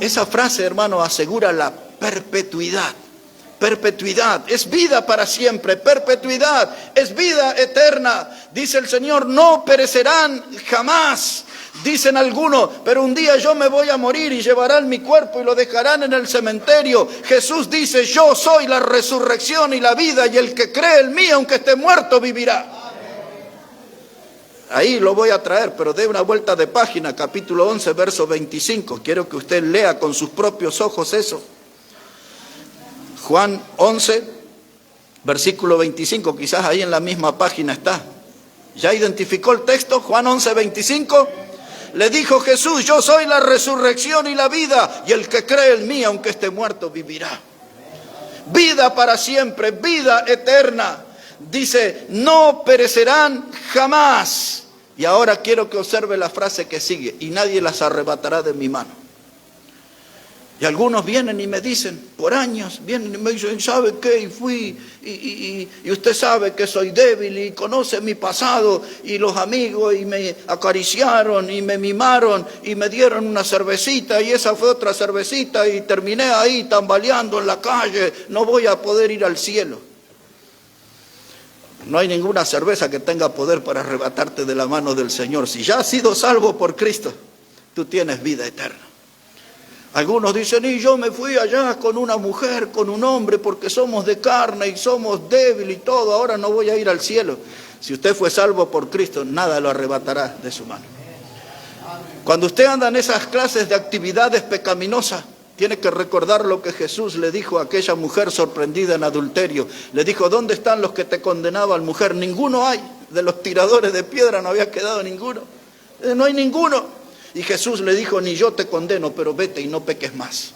Esa frase, hermano, asegura la perpetuidad. Perpetuidad es vida para siempre. Perpetuidad es vida eterna. Dice el Señor, no perecerán jamás. Dicen algunos, pero un día yo me voy a morir y llevarán mi cuerpo y lo dejarán en el cementerio. Jesús dice, yo soy la resurrección y la vida, y el que cree en mí, aunque esté muerto, vivirá. Ahí lo voy a traer, pero dé una vuelta de página, capítulo 11, verso 25. Quiero que usted lea con sus propios ojos eso. Juan 11, versículo 25, quizás ahí en la misma página está. ¿Ya identificó el texto? Juan 11, 25. Le dijo Jesús, yo soy la resurrección y la vida, y el que cree en mí, aunque esté muerto, vivirá. Vida para siempre, vida eterna. Dice, no perecerán jamás. Y ahora quiero que observe la frase que sigue: y nadie las arrebatará de mi mano. Y algunos vienen y me dicen, por años, vienen y me dicen, ¿sabe qué? Y fui, y usted sabe que soy débil y conoce mi pasado, y los amigos, y me acariciaron, y me mimaron, y me dieron una cervecita, y esa fue otra cervecita, y terminé ahí tambaleando en la calle, no voy a poder ir al cielo. No hay ninguna cerveza que tenga poder para arrebatarte de la mano del Señor. Si ya has sido salvo por Cristo, tú tienes vida eterna. Algunos dicen, y yo me fui allá con una mujer, con un hombre, porque somos de carne y somos débiles y todo, ahora no voy a ir al cielo. Si usted fue salvo por Cristo, nada lo arrebatará de su mano. Cuando usted anda en esas clases de actividades pecaminosas, tiene que recordar lo que Jesús le dijo a aquella mujer sorprendida en adulterio. Le dijo, ¿dónde están los que te condenaban, mujer? Ninguno hay. De los tiradores de piedra no había quedado ninguno. No hay ninguno. Y Jesús le dijo, ni yo te condeno, pero vete y no peques más.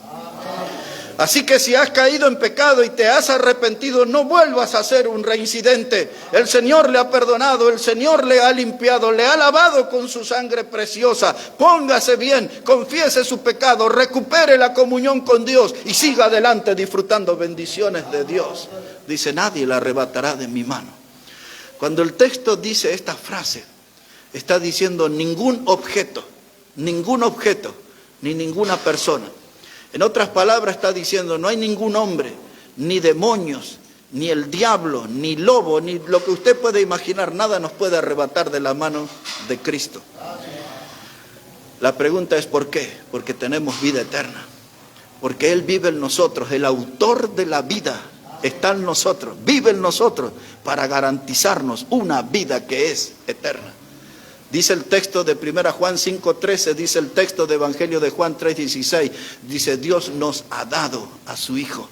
Así que si has caído en pecado y te has arrepentido, no vuelvas a hacer un reincidente. El Señor le ha perdonado, el Señor le ha limpiado, le ha lavado con su sangre preciosa. Póngase bien, confiese su pecado, recupere la comunión con Dios y siga adelante disfrutando bendiciones de Dios. Dice, nadie la arrebatará de mi mano. Cuando el texto dice esta frase, está diciendo ningún objeto, ni ninguna persona. En otras palabras está diciendo, no hay ningún hombre, ni demonios, ni el diablo, ni lobo, ni lo que usted puede imaginar, nada nos puede arrebatar de la mano de Cristo. La pregunta es ¿por qué? Porque tenemos vida eterna, porque Él vive en nosotros, el autor de la vida está en nosotros, vive en nosotros para garantizarnos una vida que es eterna. Dice el texto de 1 Juan 5:13, dice el texto de Evangelio de Juan 3:16, dice Dios nos ha dado a su Hijo.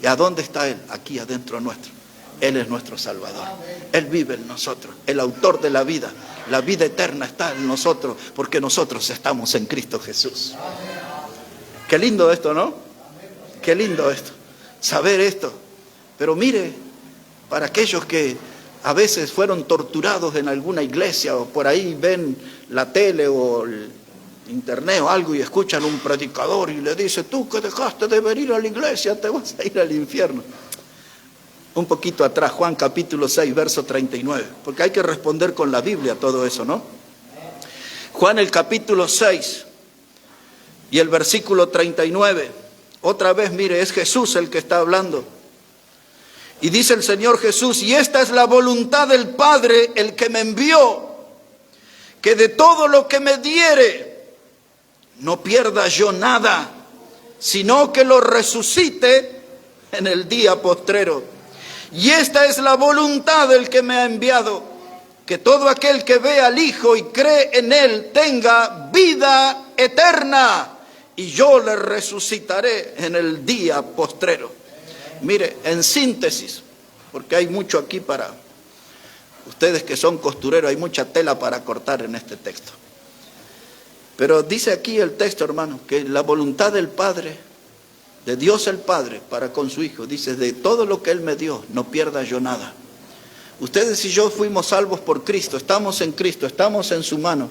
¿Y a dónde está Él? Aquí adentro nuestro. Él es nuestro Salvador. Él vive en nosotros, el autor de la vida. La vida eterna está en nosotros porque nosotros estamos en Cristo Jesús. Qué lindo esto, ¿no? Qué lindo esto, saber esto. Pero mire, para aquellos que a veces fueron torturados en alguna iglesia o por ahí ven la tele o el internet o algo y escuchan un predicador y le dice, tú que dejaste de venir a la iglesia, te vas a ir al infierno. Un poquito atrás, Juan capítulo 6, verso 39, porque hay que responder con la Biblia todo eso, ¿no? Juan el capítulo 6 y el versículo 39, otra vez mire, es Jesús el que está hablando. Y dice el Señor Jesús, y esta es la voluntad del Padre, el que me envió, que de todo lo que me diere, no pierda yo nada, sino que lo resucite en el día postrero. Y esta es la voluntad del que me ha enviado, que todo aquel que ve al Hijo y cree en Él tenga vida eterna, y yo le resucitaré en el día postrero. Mire, en síntesis, porque hay mucho aquí para ustedes que son costureros, hay mucha tela para cortar en este texto. Pero dice aquí el texto, hermano, que la voluntad del Padre, de Dios el Padre, para con su Hijo, dice, de todo lo que Él me dio, no pierda yo nada. Ustedes y yo fuimos salvos por Cristo, estamos en Cristo, estamos en su mano.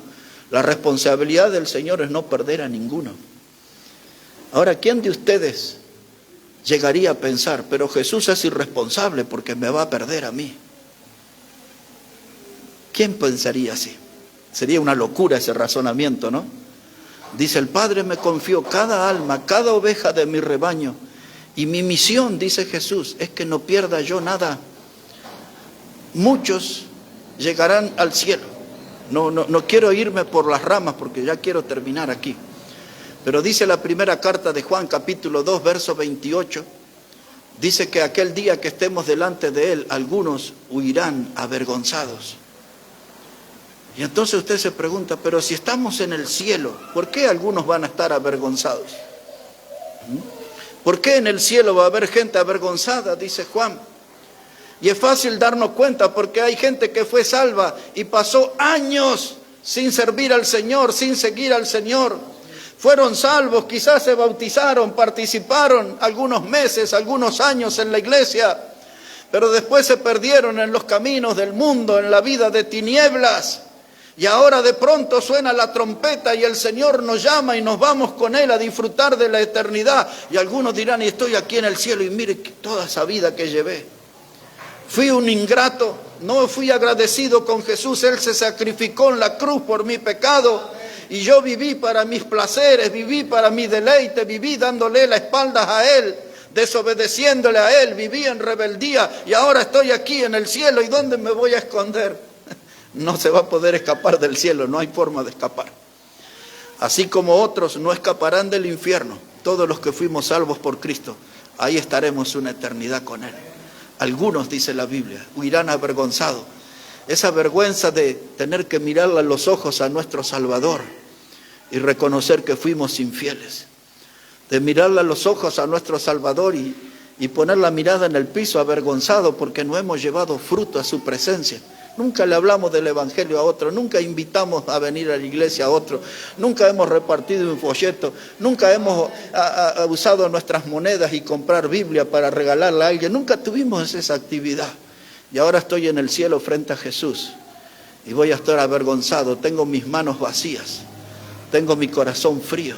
La responsabilidad del Señor es no perder a ninguno. Ahora, ¿quién de ustedes llegaría a pensar, pero Jesús es irresponsable porque me va a perder a mí? ¿Quién pensaría así? Sería una locura ese razonamiento, ¿no? Dice, el Padre me confió cada alma, cada oveja de mi rebaño, y mi misión, dice Jesús, es que no pierda yo nada. Muchos llegarán al cielo. No quiero irme por las ramas porque ya quiero terminar aquí. Pero dice la primera carta de Juan, capítulo 2, verso 28, dice que aquel día que estemos delante de Él, algunos huirán avergonzados. Y entonces usted se pregunta, pero si estamos en el cielo, ¿por qué algunos van a estar avergonzados? ¿Por qué en el cielo va a haber gente avergonzada? Dice Juan. Y es fácil darnos cuenta porque hay gente que fue salva y pasó años sin servir al Señor, sin seguir al Señor. Fueron salvos, quizás se bautizaron, participaron algunos meses, algunos años en la iglesia, pero después se perdieron en los caminos del mundo, en la vida de tinieblas. Y ahora de pronto suena la trompeta y el Señor nos llama y nos vamos con Él a disfrutar de la eternidad. Y algunos dirán, y estoy aquí en el cielo y mire toda esa vida que llevé. Fui un ingrato, no fui agradecido con Jesús. Él se sacrificó en la cruz por mi pecado. Y yo viví para mis placeres, viví para mi deleite, viví dándole la espalda a Él, desobedeciéndole a Él, viví en rebeldía. Y ahora estoy aquí en el cielo. ¿Y dónde me voy a esconder? No se va a poder escapar del cielo, no hay forma de escapar. Así como otros no escaparán del infierno, todos los que fuimos salvos por Cristo, ahí estaremos una eternidad con Él. Algunos, dice la Biblia, huirán avergonzados. Esa vergüenza de tener que mirarle a los ojos a nuestro Salvador y reconocer que fuimos infieles. De mirarle a los ojos a nuestro Salvador y poner la mirada en el piso avergonzado porque no hemos llevado fruto a su presencia. Nunca le hablamos del Evangelio a otro, nunca invitamos a venir a la iglesia a otro, nunca hemos repartido un folleto, nunca hemos usado nuestras monedas y comprar Biblia para regalarla a alguien, nunca tuvimos esa actividad. Y ahora estoy en el cielo frente a Jesús y voy a estar avergonzado, tengo mis manos vacías, tengo mi corazón frío,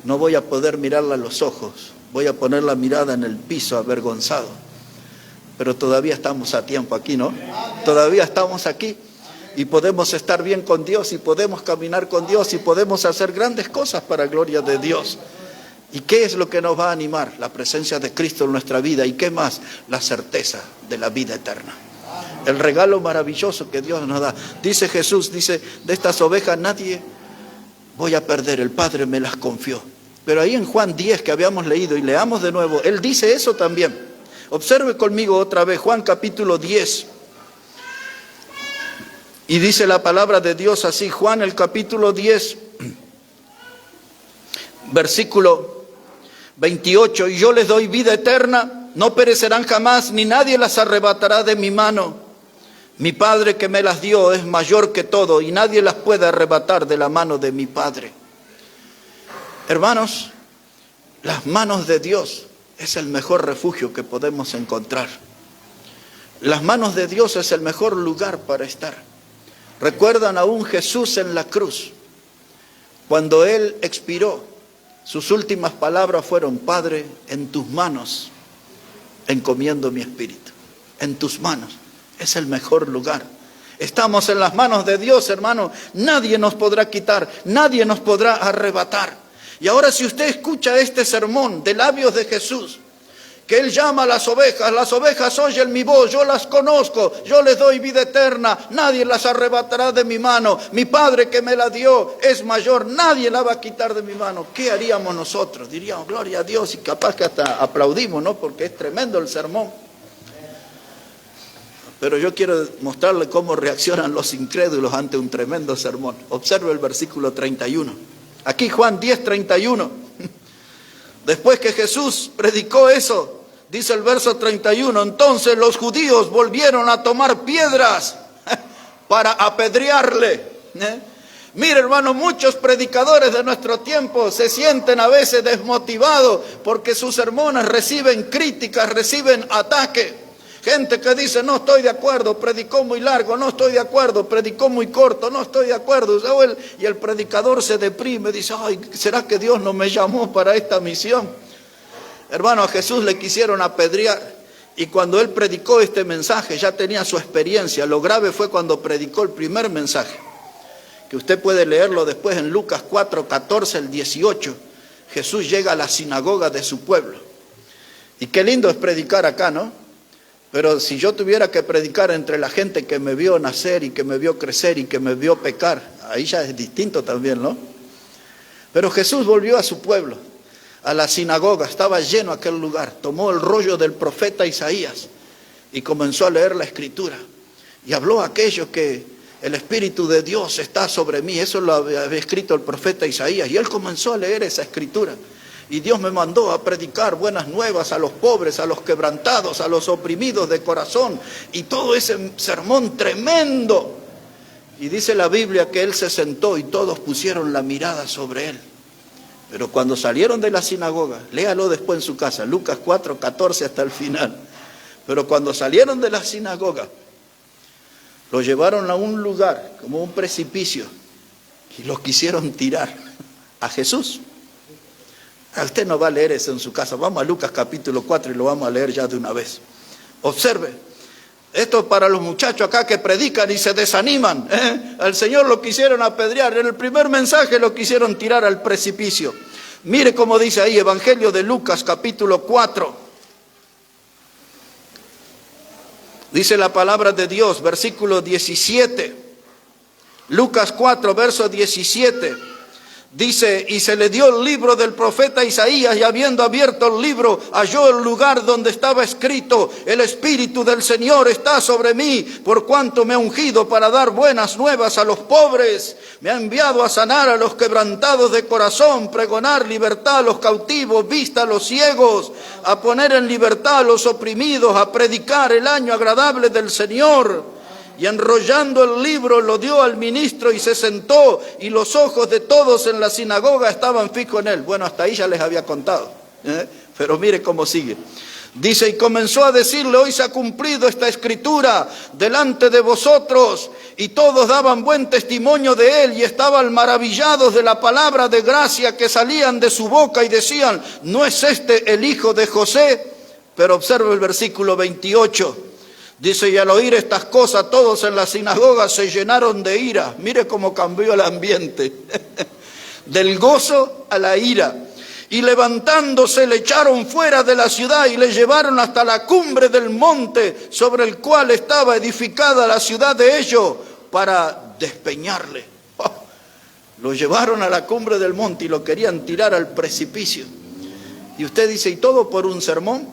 no voy a poder mirarla a los ojos, voy a poner la mirada en el piso avergonzado. Pero todavía estamos a tiempo aquí, ¿no? Todavía estamos aquí y podemos estar bien con Dios y podemos caminar con Dios y podemos hacer grandes cosas para gloria de Dios. ¿Y qué es lo que nos va a animar? La presencia de Cristo en nuestra vida. ¿Y qué más? La certeza de la vida eterna. El regalo maravilloso que Dios nos da. Dice Jesús, dice, de estas ovejas nadie voy a perder, el Padre me las confió. Pero ahí en Juan 10 que habíamos leído y leamos de nuevo, Él dice eso también. Observe conmigo otra vez Juan capítulo 10. Y dice la palabra de Dios así, Juan el capítulo 10, versículo 28. Y yo les doy vida eterna, no perecerán jamás, ni nadie las arrebatará de mi mano. Mi Padre que me las dio es mayor que todo, y nadie las puede arrebatar de la mano de mi Padre. Hermanos, las manos de Dios es el mejor refugio que podemos encontrar. Las manos de Dios es el mejor lugar para estar. Recuerdan a un Jesús en la cruz. Cuando Él expiró, sus últimas palabras fueron, Padre, en tus manos encomiendo mi espíritu. En tus manos. Es el mejor lugar. Estamos en las manos de Dios, hermano. Nadie nos podrá quitar, nadie nos podrá arrebatar. Y ahora si usted escucha este sermón de labios de Jesús, que Él llama a las ovejas oyen mi voz, yo las conozco, yo les doy vida eterna, nadie las arrebatará de mi mano, mi Padre que me la dio es mayor, nadie la va a quitar de mi mano. ¿Qué haríamos nosotros? Diríamos, gloria a Dios, y capaz que hasta aplaudimos, ¿no? Porque es tremendo el sermón. Pero yo quiero mostrarle cómo reaccionan los incrédulos ante un tremendo sermón. Observe el versículo 31. Aquí Juan 10, 31. Después que Jesús predicó eso, dice el verso 31, entonces los judíos volvieron a tomar piedras para apedrearle. Mire, hermano, muchos predicadores de nuestro tiempo se sienten a veces desmotivados porque sus sermones reciben críticas, reciben ataques. Gente que dice, no estoy de acuerdo, predicó muy largo, no estoy de acuerdo, predicó muy corto, no estoy de acuerdo. Y el predicador se deprime, dice, ay, ¿será que Dios no me llamó para esta misión? Hermano, a Jesús le quisieron apedrear y cuando Él predicó este mensaje ya tenía su experiencia. Lo grave fue cuando predicó el primer mensaje, que usted puede leerlo después en Lucas 4, 14, el 18. Jesús llega a la sinagoga de su pueblo. Y qué lindo es predicar acá, ¿no? Pero si yo tuviera que predicar entre la gente que me vio nacer y que me vio crecer y que me vio pecar, ahí ya es distinto también, ¿no? Pero Jesús volvió a su pueblo, a la sinagoga, estaba lleno aquel lugar, tomó el rollo del profeta Isaías y comenzó a leer la escritura. Y habló a aquellos que el Espíritu de Dios está sobre mí, eso lo había escrito el profeta Isaías, y él comenzó a leer esa escritura. Y Dios me mandó a predicar buenas nuevas a los pobres, a los quebrantados, a los oprimidos de corazón. Y todo ese sermón tremendo. Y dice la Biblia que Él se sentó y todos pusieron la mirada sobre Él. Pero cuando salieron de la sinagoga, léalo después en su casa, Lucas 4, 14 hasta el final. Pero cuando salieron de la sinagoga, Lo llevaron a un lugar, como un precipicio, y lo quisieron tirar a Jesús. Usted no va a leer eso en su casa. Vamos a Lucas capítulo 4 y lo vamos a leer ya de una vez. Observe. Esto es para los muchachos acá que predican y se desaniman. Al Señor lo quisieron apedrear. En el primer mensaje lo quisieron tirar al precipicio. Mire cómo dice ahí, Evangelio de Lucas capítulo 4. Dice la palabra de Dios, versículo 17. Lucas 4, verso 17. Dice, y se le dio el libro del profeta Isaías, y habiendo abierto el libro, halló el lugar donde estaba escrito: el Espíritu del Señor está sobre mí, por cuanto me ha ungido para dar buenas nuevas a los pobres. Me ha enviado a sanar a los quebrantados de corazón, pregonar libertad a los cautivos, vista a los ciegos, a poner en libertad a los oprimidos, a predicar el año agradable del Señor. Y enrollando el libro lo dio al ministro y se sentó, y los ojos de todos en la sinagoga estaban fijos en él. Bueno, hasta ahí ya les había contado, pero mire cómo sigue. Dice, y comenzó a decirle: hoy se ha cumplido esta escritura delante de vosotros. Y todos daban buen testimonio de él y estaban maravillados de la palabra de gracia que salían de su boca, y decían: ¿no es este el hijo de José? Pero observa el versículo 28. Dice, y al oír estas cosas todos en la sinagoga se llenaron de ira. Mire cómo cambió el ambiente. Del gozo a la ira. Y levantándose le echaron fuera de la ciudad y le llevaron hasta la cumbre del monte sobre el cual estaba edificada la ciudad de ellos, para despeñarle. Lo llevaron a la cumbre del monte y lo querían tirar al precipicio. Y usted dice, ¿y todo por un sermón?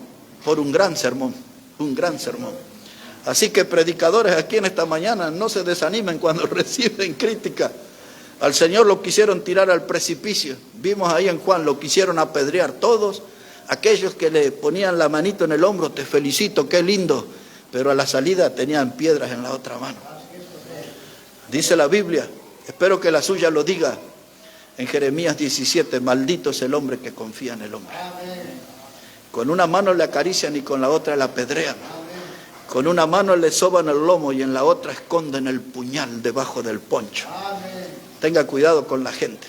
Por un gran sermón, un gran sermón. Así que predicadores aquí en esta mañana, no se desanimen cuando reciben crítica. Al Señor lo quisieron tirar al precipicio. Vimos ahí en Juan, lo quisieron apedrear todos. Aquellos que le ponían la manito en el hombro, te felicito, qué lindo. Pero a la salida tenían piedras en la otra mano. Dice la Biblia, espero que la suya lo diga, en Jeremías 17, maldito es el hombre que confía en el hombre. Con una mano le acarician y con la otra le apedrean. Con una mano le soban el lomo y en la otra esconden el puñal debajo del poncho. Tenga cuidado con la gente.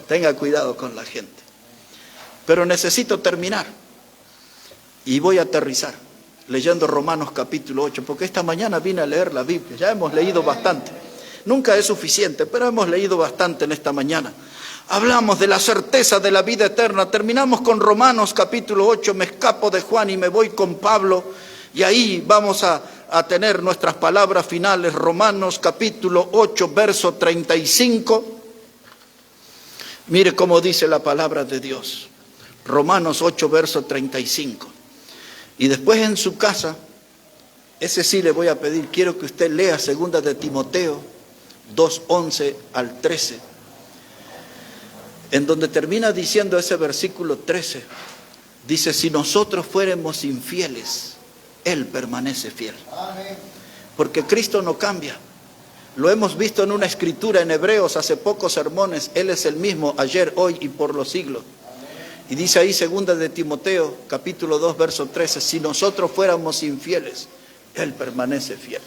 Tenga cuidado con la gente. Pero necesito terminar. Y voy a aterrizar leyendo Romanos capítulo 8, porque esta mañana vine a leer la Biblia. Ya hemos leído bastante. Nunca es suficiente, pero hemos leído bastante en esta mañana. Hablamos de la certeza de la vida eterna. Terminamos con Romanos capítulo 8. Me escapo de Juan y me voy con Pablo. Y ahí vamos a tener nuestras palabras finales. Romanos capítulo 8, verso 35. Mire cómo dice la palabra de Dios. Romanos 8, verso 35. Y después en su casa, ese sí le voy a pedir, quiero que usted lea 2 de Timoteo 2, 11 al 13. En donde termina diciendo ese versículo 13. Dice, si nosotros fuéramos infieles, Él permanece fiel. Porque Cristo no cambia. Lo hemos visto en una escritura en Hebreos hace pocos sermones. Él es el mismo ayer, hoy y por los siglos. Y dice ahí 2 de Timoteo, capítulo 2, verso 13, si nosotros fuéramos infieles, Él permanece fiel.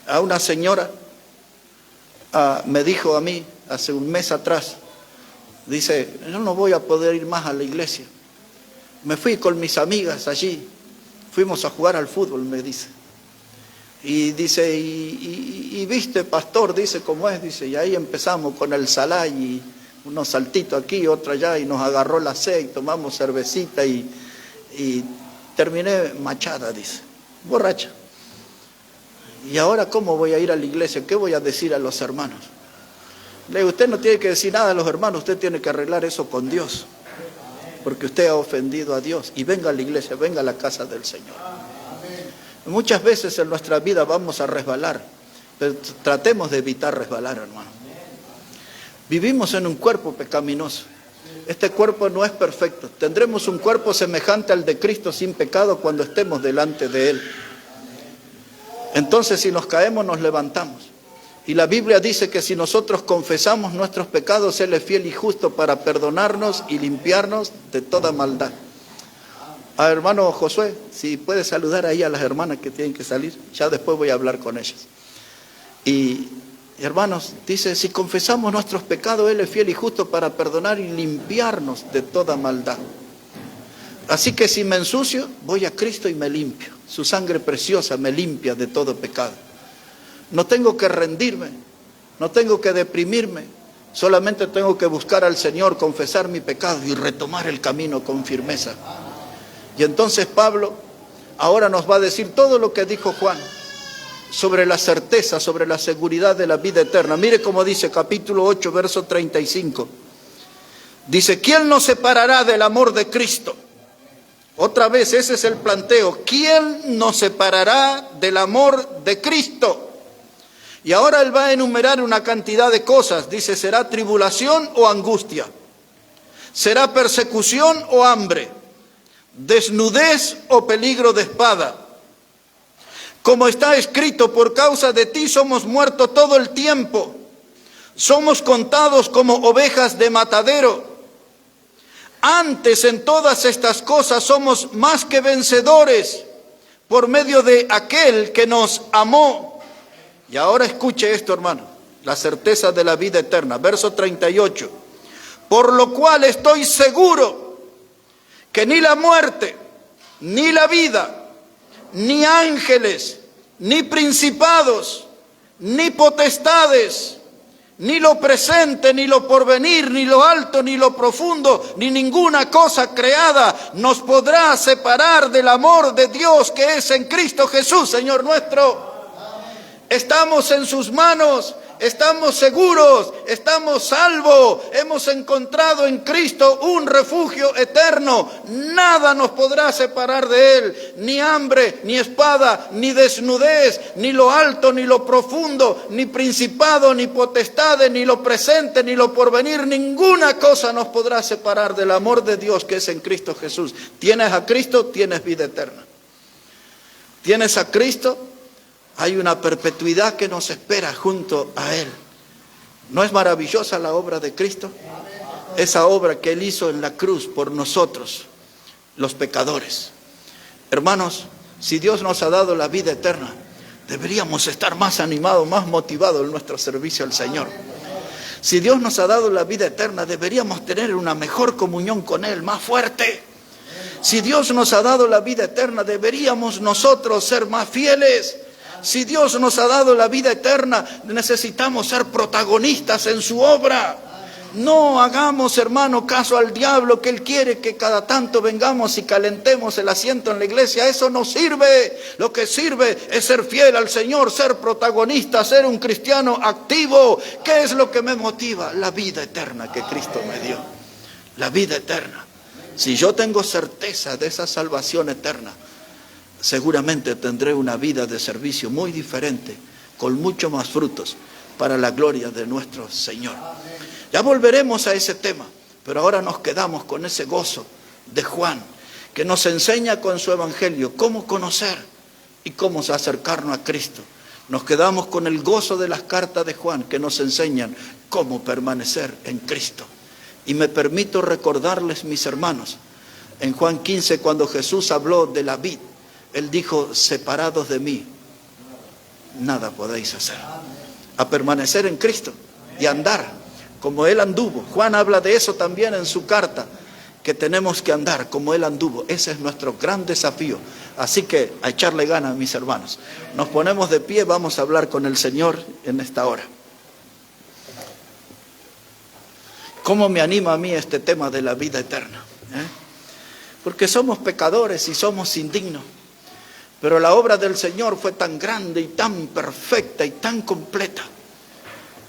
A una señora me dijo a mí hace un mes atrás, dice, yo no voy a poder ir más a la iglesia. Me fui con mis amigas allí. Fuimos a jugar al fútbol, me dice. Y dice, y viste, pastor, dice cómo es, dice, y ahí empezamos con el salá y unos saltitos aquí, otro allá, y nos agarró la sed, y tomamos cervecita y terminé machada, dice, borracha. Y ahora, ¿cómo voy a ir a la iglesia? ¿Qué voy a decir a los hermanos? Le digo, usted no tiene que decir nada a los hermanos, usted tiene que arreglar eso con Dios. Porque usted ha ofendido a Dios. Y venga a la iglesia, venga a la casa del Señor. Muchas veces en nuestra vida vamos a resbalar, pero tratemos de evitar resbalar, hermano. Vivimos en un cuerpo pecaminoso. Este cuerpo no es perfecto. Tendremos un cuerpo semejante al de Cristo sin pecado cuando estemos delante de Él. Entonces, si nos caemos, nos levantamos. Y la Biblia dice que si nosotros confesamos nuestros pecados, Él es fiel y justo para perdonarnos y limpiarnos de toda maldad. Hermano Josué, si puede saludar ahí a las hermanas que tienen que salir, ya después voy a hablar con ellas. Y hermanos, dice, si confesamos nuestros pecados, Él es fiel y justo para perdonar y limpiarnos de toda maldad. Así que si me ensucio, voy a Cristo y me limpio. Su sangre preciosa me limpia de todo pecado. No tengo que rendirme, no tengo que deprimirme, solamente tengo que buscar al Señor, confesar mi pecado y retomar el camino con firmeza. Y entonces Pablo ahora nos va a decir todo lo que dijo Juan sobre la certeza, sobre la seguridad de la vida eterna. Mire cómo dice capítulo 8, verso 35. Dice, ¿quién nos separará del amor de Cristo? Otra vez, ese es el planteo. ¿Quién nos separará del amor de Cristo? Y ahora él va a enumerar una cantidad de cosas. Dice, ¿será tribulación o angustia? ¿Será persecución o hambre? ¿Desnudez o peligro de espada? Como está escrito, por causa de ti somos muertos todo el tiempo. Somos contados como ovejas de matadero. Antes en todas estas cosas somos más que vencedores por medio de aquel que nos amó. Y ahora escuche esto, hermano, la certeza de la vida eterna. Verso 38. Por lo cual estoy seguro que ni la muerte, ni la vida, ni ángeles, ni principados, ni potestades, ni lo presente, ni lo porvenir, ni lo alto, ni lo profundo, ni ninguna cosa creada nos podrá separar del amor de Dios que es en Cristo Jesús, Señor nuestro. Estamos en sus manos, estamos seguros, estamos salvos, hemos encontrado en Cristo un refugio eterno. Nada nos podrá separar de Él, ni hambre, ni espada, ni desnudez, ni lo alto, ni lo profundo, ni principado, ni potestades, ni lo presente, ni lo porvenir. Ninguna cosa nos podrá separar del amor de Dios que es en Cristo Jesús. Tienes a Cristo, tienes vida eterna. Tienes a Cristo, hay una perpetuidad que nos espera junto a Él. ¿No es maravillosa la obra de Cristo? Esa obra que Él hizo en la cruz por nosotros, los pecadores. Hermanos, si Dios nos ha dado la vida eterna, deberíamos estar más animados, más motivados en nuestro servicio al Señor. Si Dios nos ha dado la vida eterna, deberíamos tener una mejor comunión con Él, más fuerte. Si Dios nos ha dado la vida eterna, deberíamos nosotros ser más fieles. Si Dios nos ha dado la vida eterna, necesitamos ser protagonistas en su obra. No hagamos, hermano, caso al diablo, que él quiere que cada tanto vengamos y calentemos el asiento en la iglesia. Eso no sirve. Lo que sirve es ser fiel al Señor, ser protagonista, ser un cristiano activo. ¿Qué es lo que me motiva? La vida eterna que Cristo me dio. La vida eterna. Si yo tengo certeza de esa salvación eterna, seguramente tendré una vida de servicio muy diferente, con mucho más frutos, para la gloria de nuestro Señor. Ya volveremos a ese tema, pero ahora nos quedamos con ese gozo de Juan, que nos enseña con su evangelio cómo conocer y cómo acercarnos a Cristo. Nos quedamos con el gozo de las cartas de Juan, que nos enseñan cómo permanecer en Cristo. Y me permito recordarles, mis hermanos, en Juan 15, cuando Jesús habló de la vid, Él dijo, separados de mí, nada podéis hacer. A permanecer en Cristo y andar como Él anduvo. Juan habla de eso también en su carta, que tenemos que andar como Él anduvo. Ese es nuestro gran desafío. Así que a echarle ganas, mis hermanos. Nos ponemos de pie, vamos a hablar con el Señor en esta hora. ¿Cómo me anima a mí este tema de la vida eterna? Porque somos pecadores y somos indignos. Pero la obra del Señor fue tan grande y tan perfecta y tan completa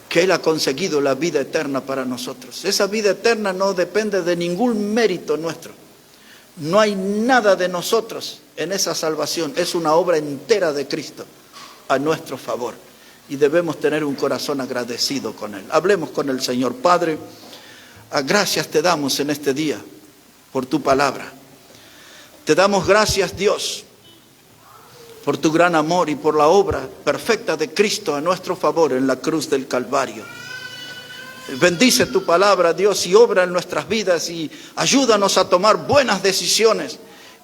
que Él ha conseguido la vida eterna para nosotros. Esa vida eterna no depende de ningún mérito nuestro. No hay nada de nosotros en esa salvación. Es una obra entera de Cristo a nuestro favor. Y debemos tener un corazón agradecido con Él. Hablemos con el Señor. Padre, gracias te damos en este día por tu palabra. Te damos gracias, Dios, por tu gran amor y por la obra perfecta de Cristo a nuestro favor en la cruz del Calvario. Bendice tu palabra, Dios, y obra en nuestras vidas y ayúdanos a tomar buenas decisiones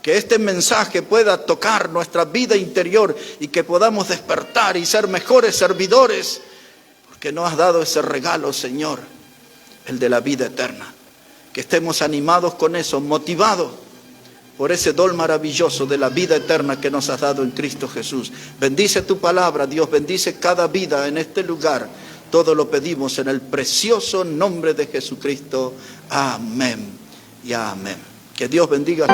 Que este mensaje pueda tocar nuestra vida interior y que podamos despertar y ser mejores servidores, porque nos has dado ese regalo, Señor, el de la vida eterna. Que estemos animados con eso, motivados por ese don maravilloso de la vida eterna que nos has dado en Cristo Jesús. Bendice tu palabra, Dios, bendice cada vida en este lugar. Todo lo pedimos en el precioso nombre de Jesucristo. Amén y amén. Que Dios bendiga.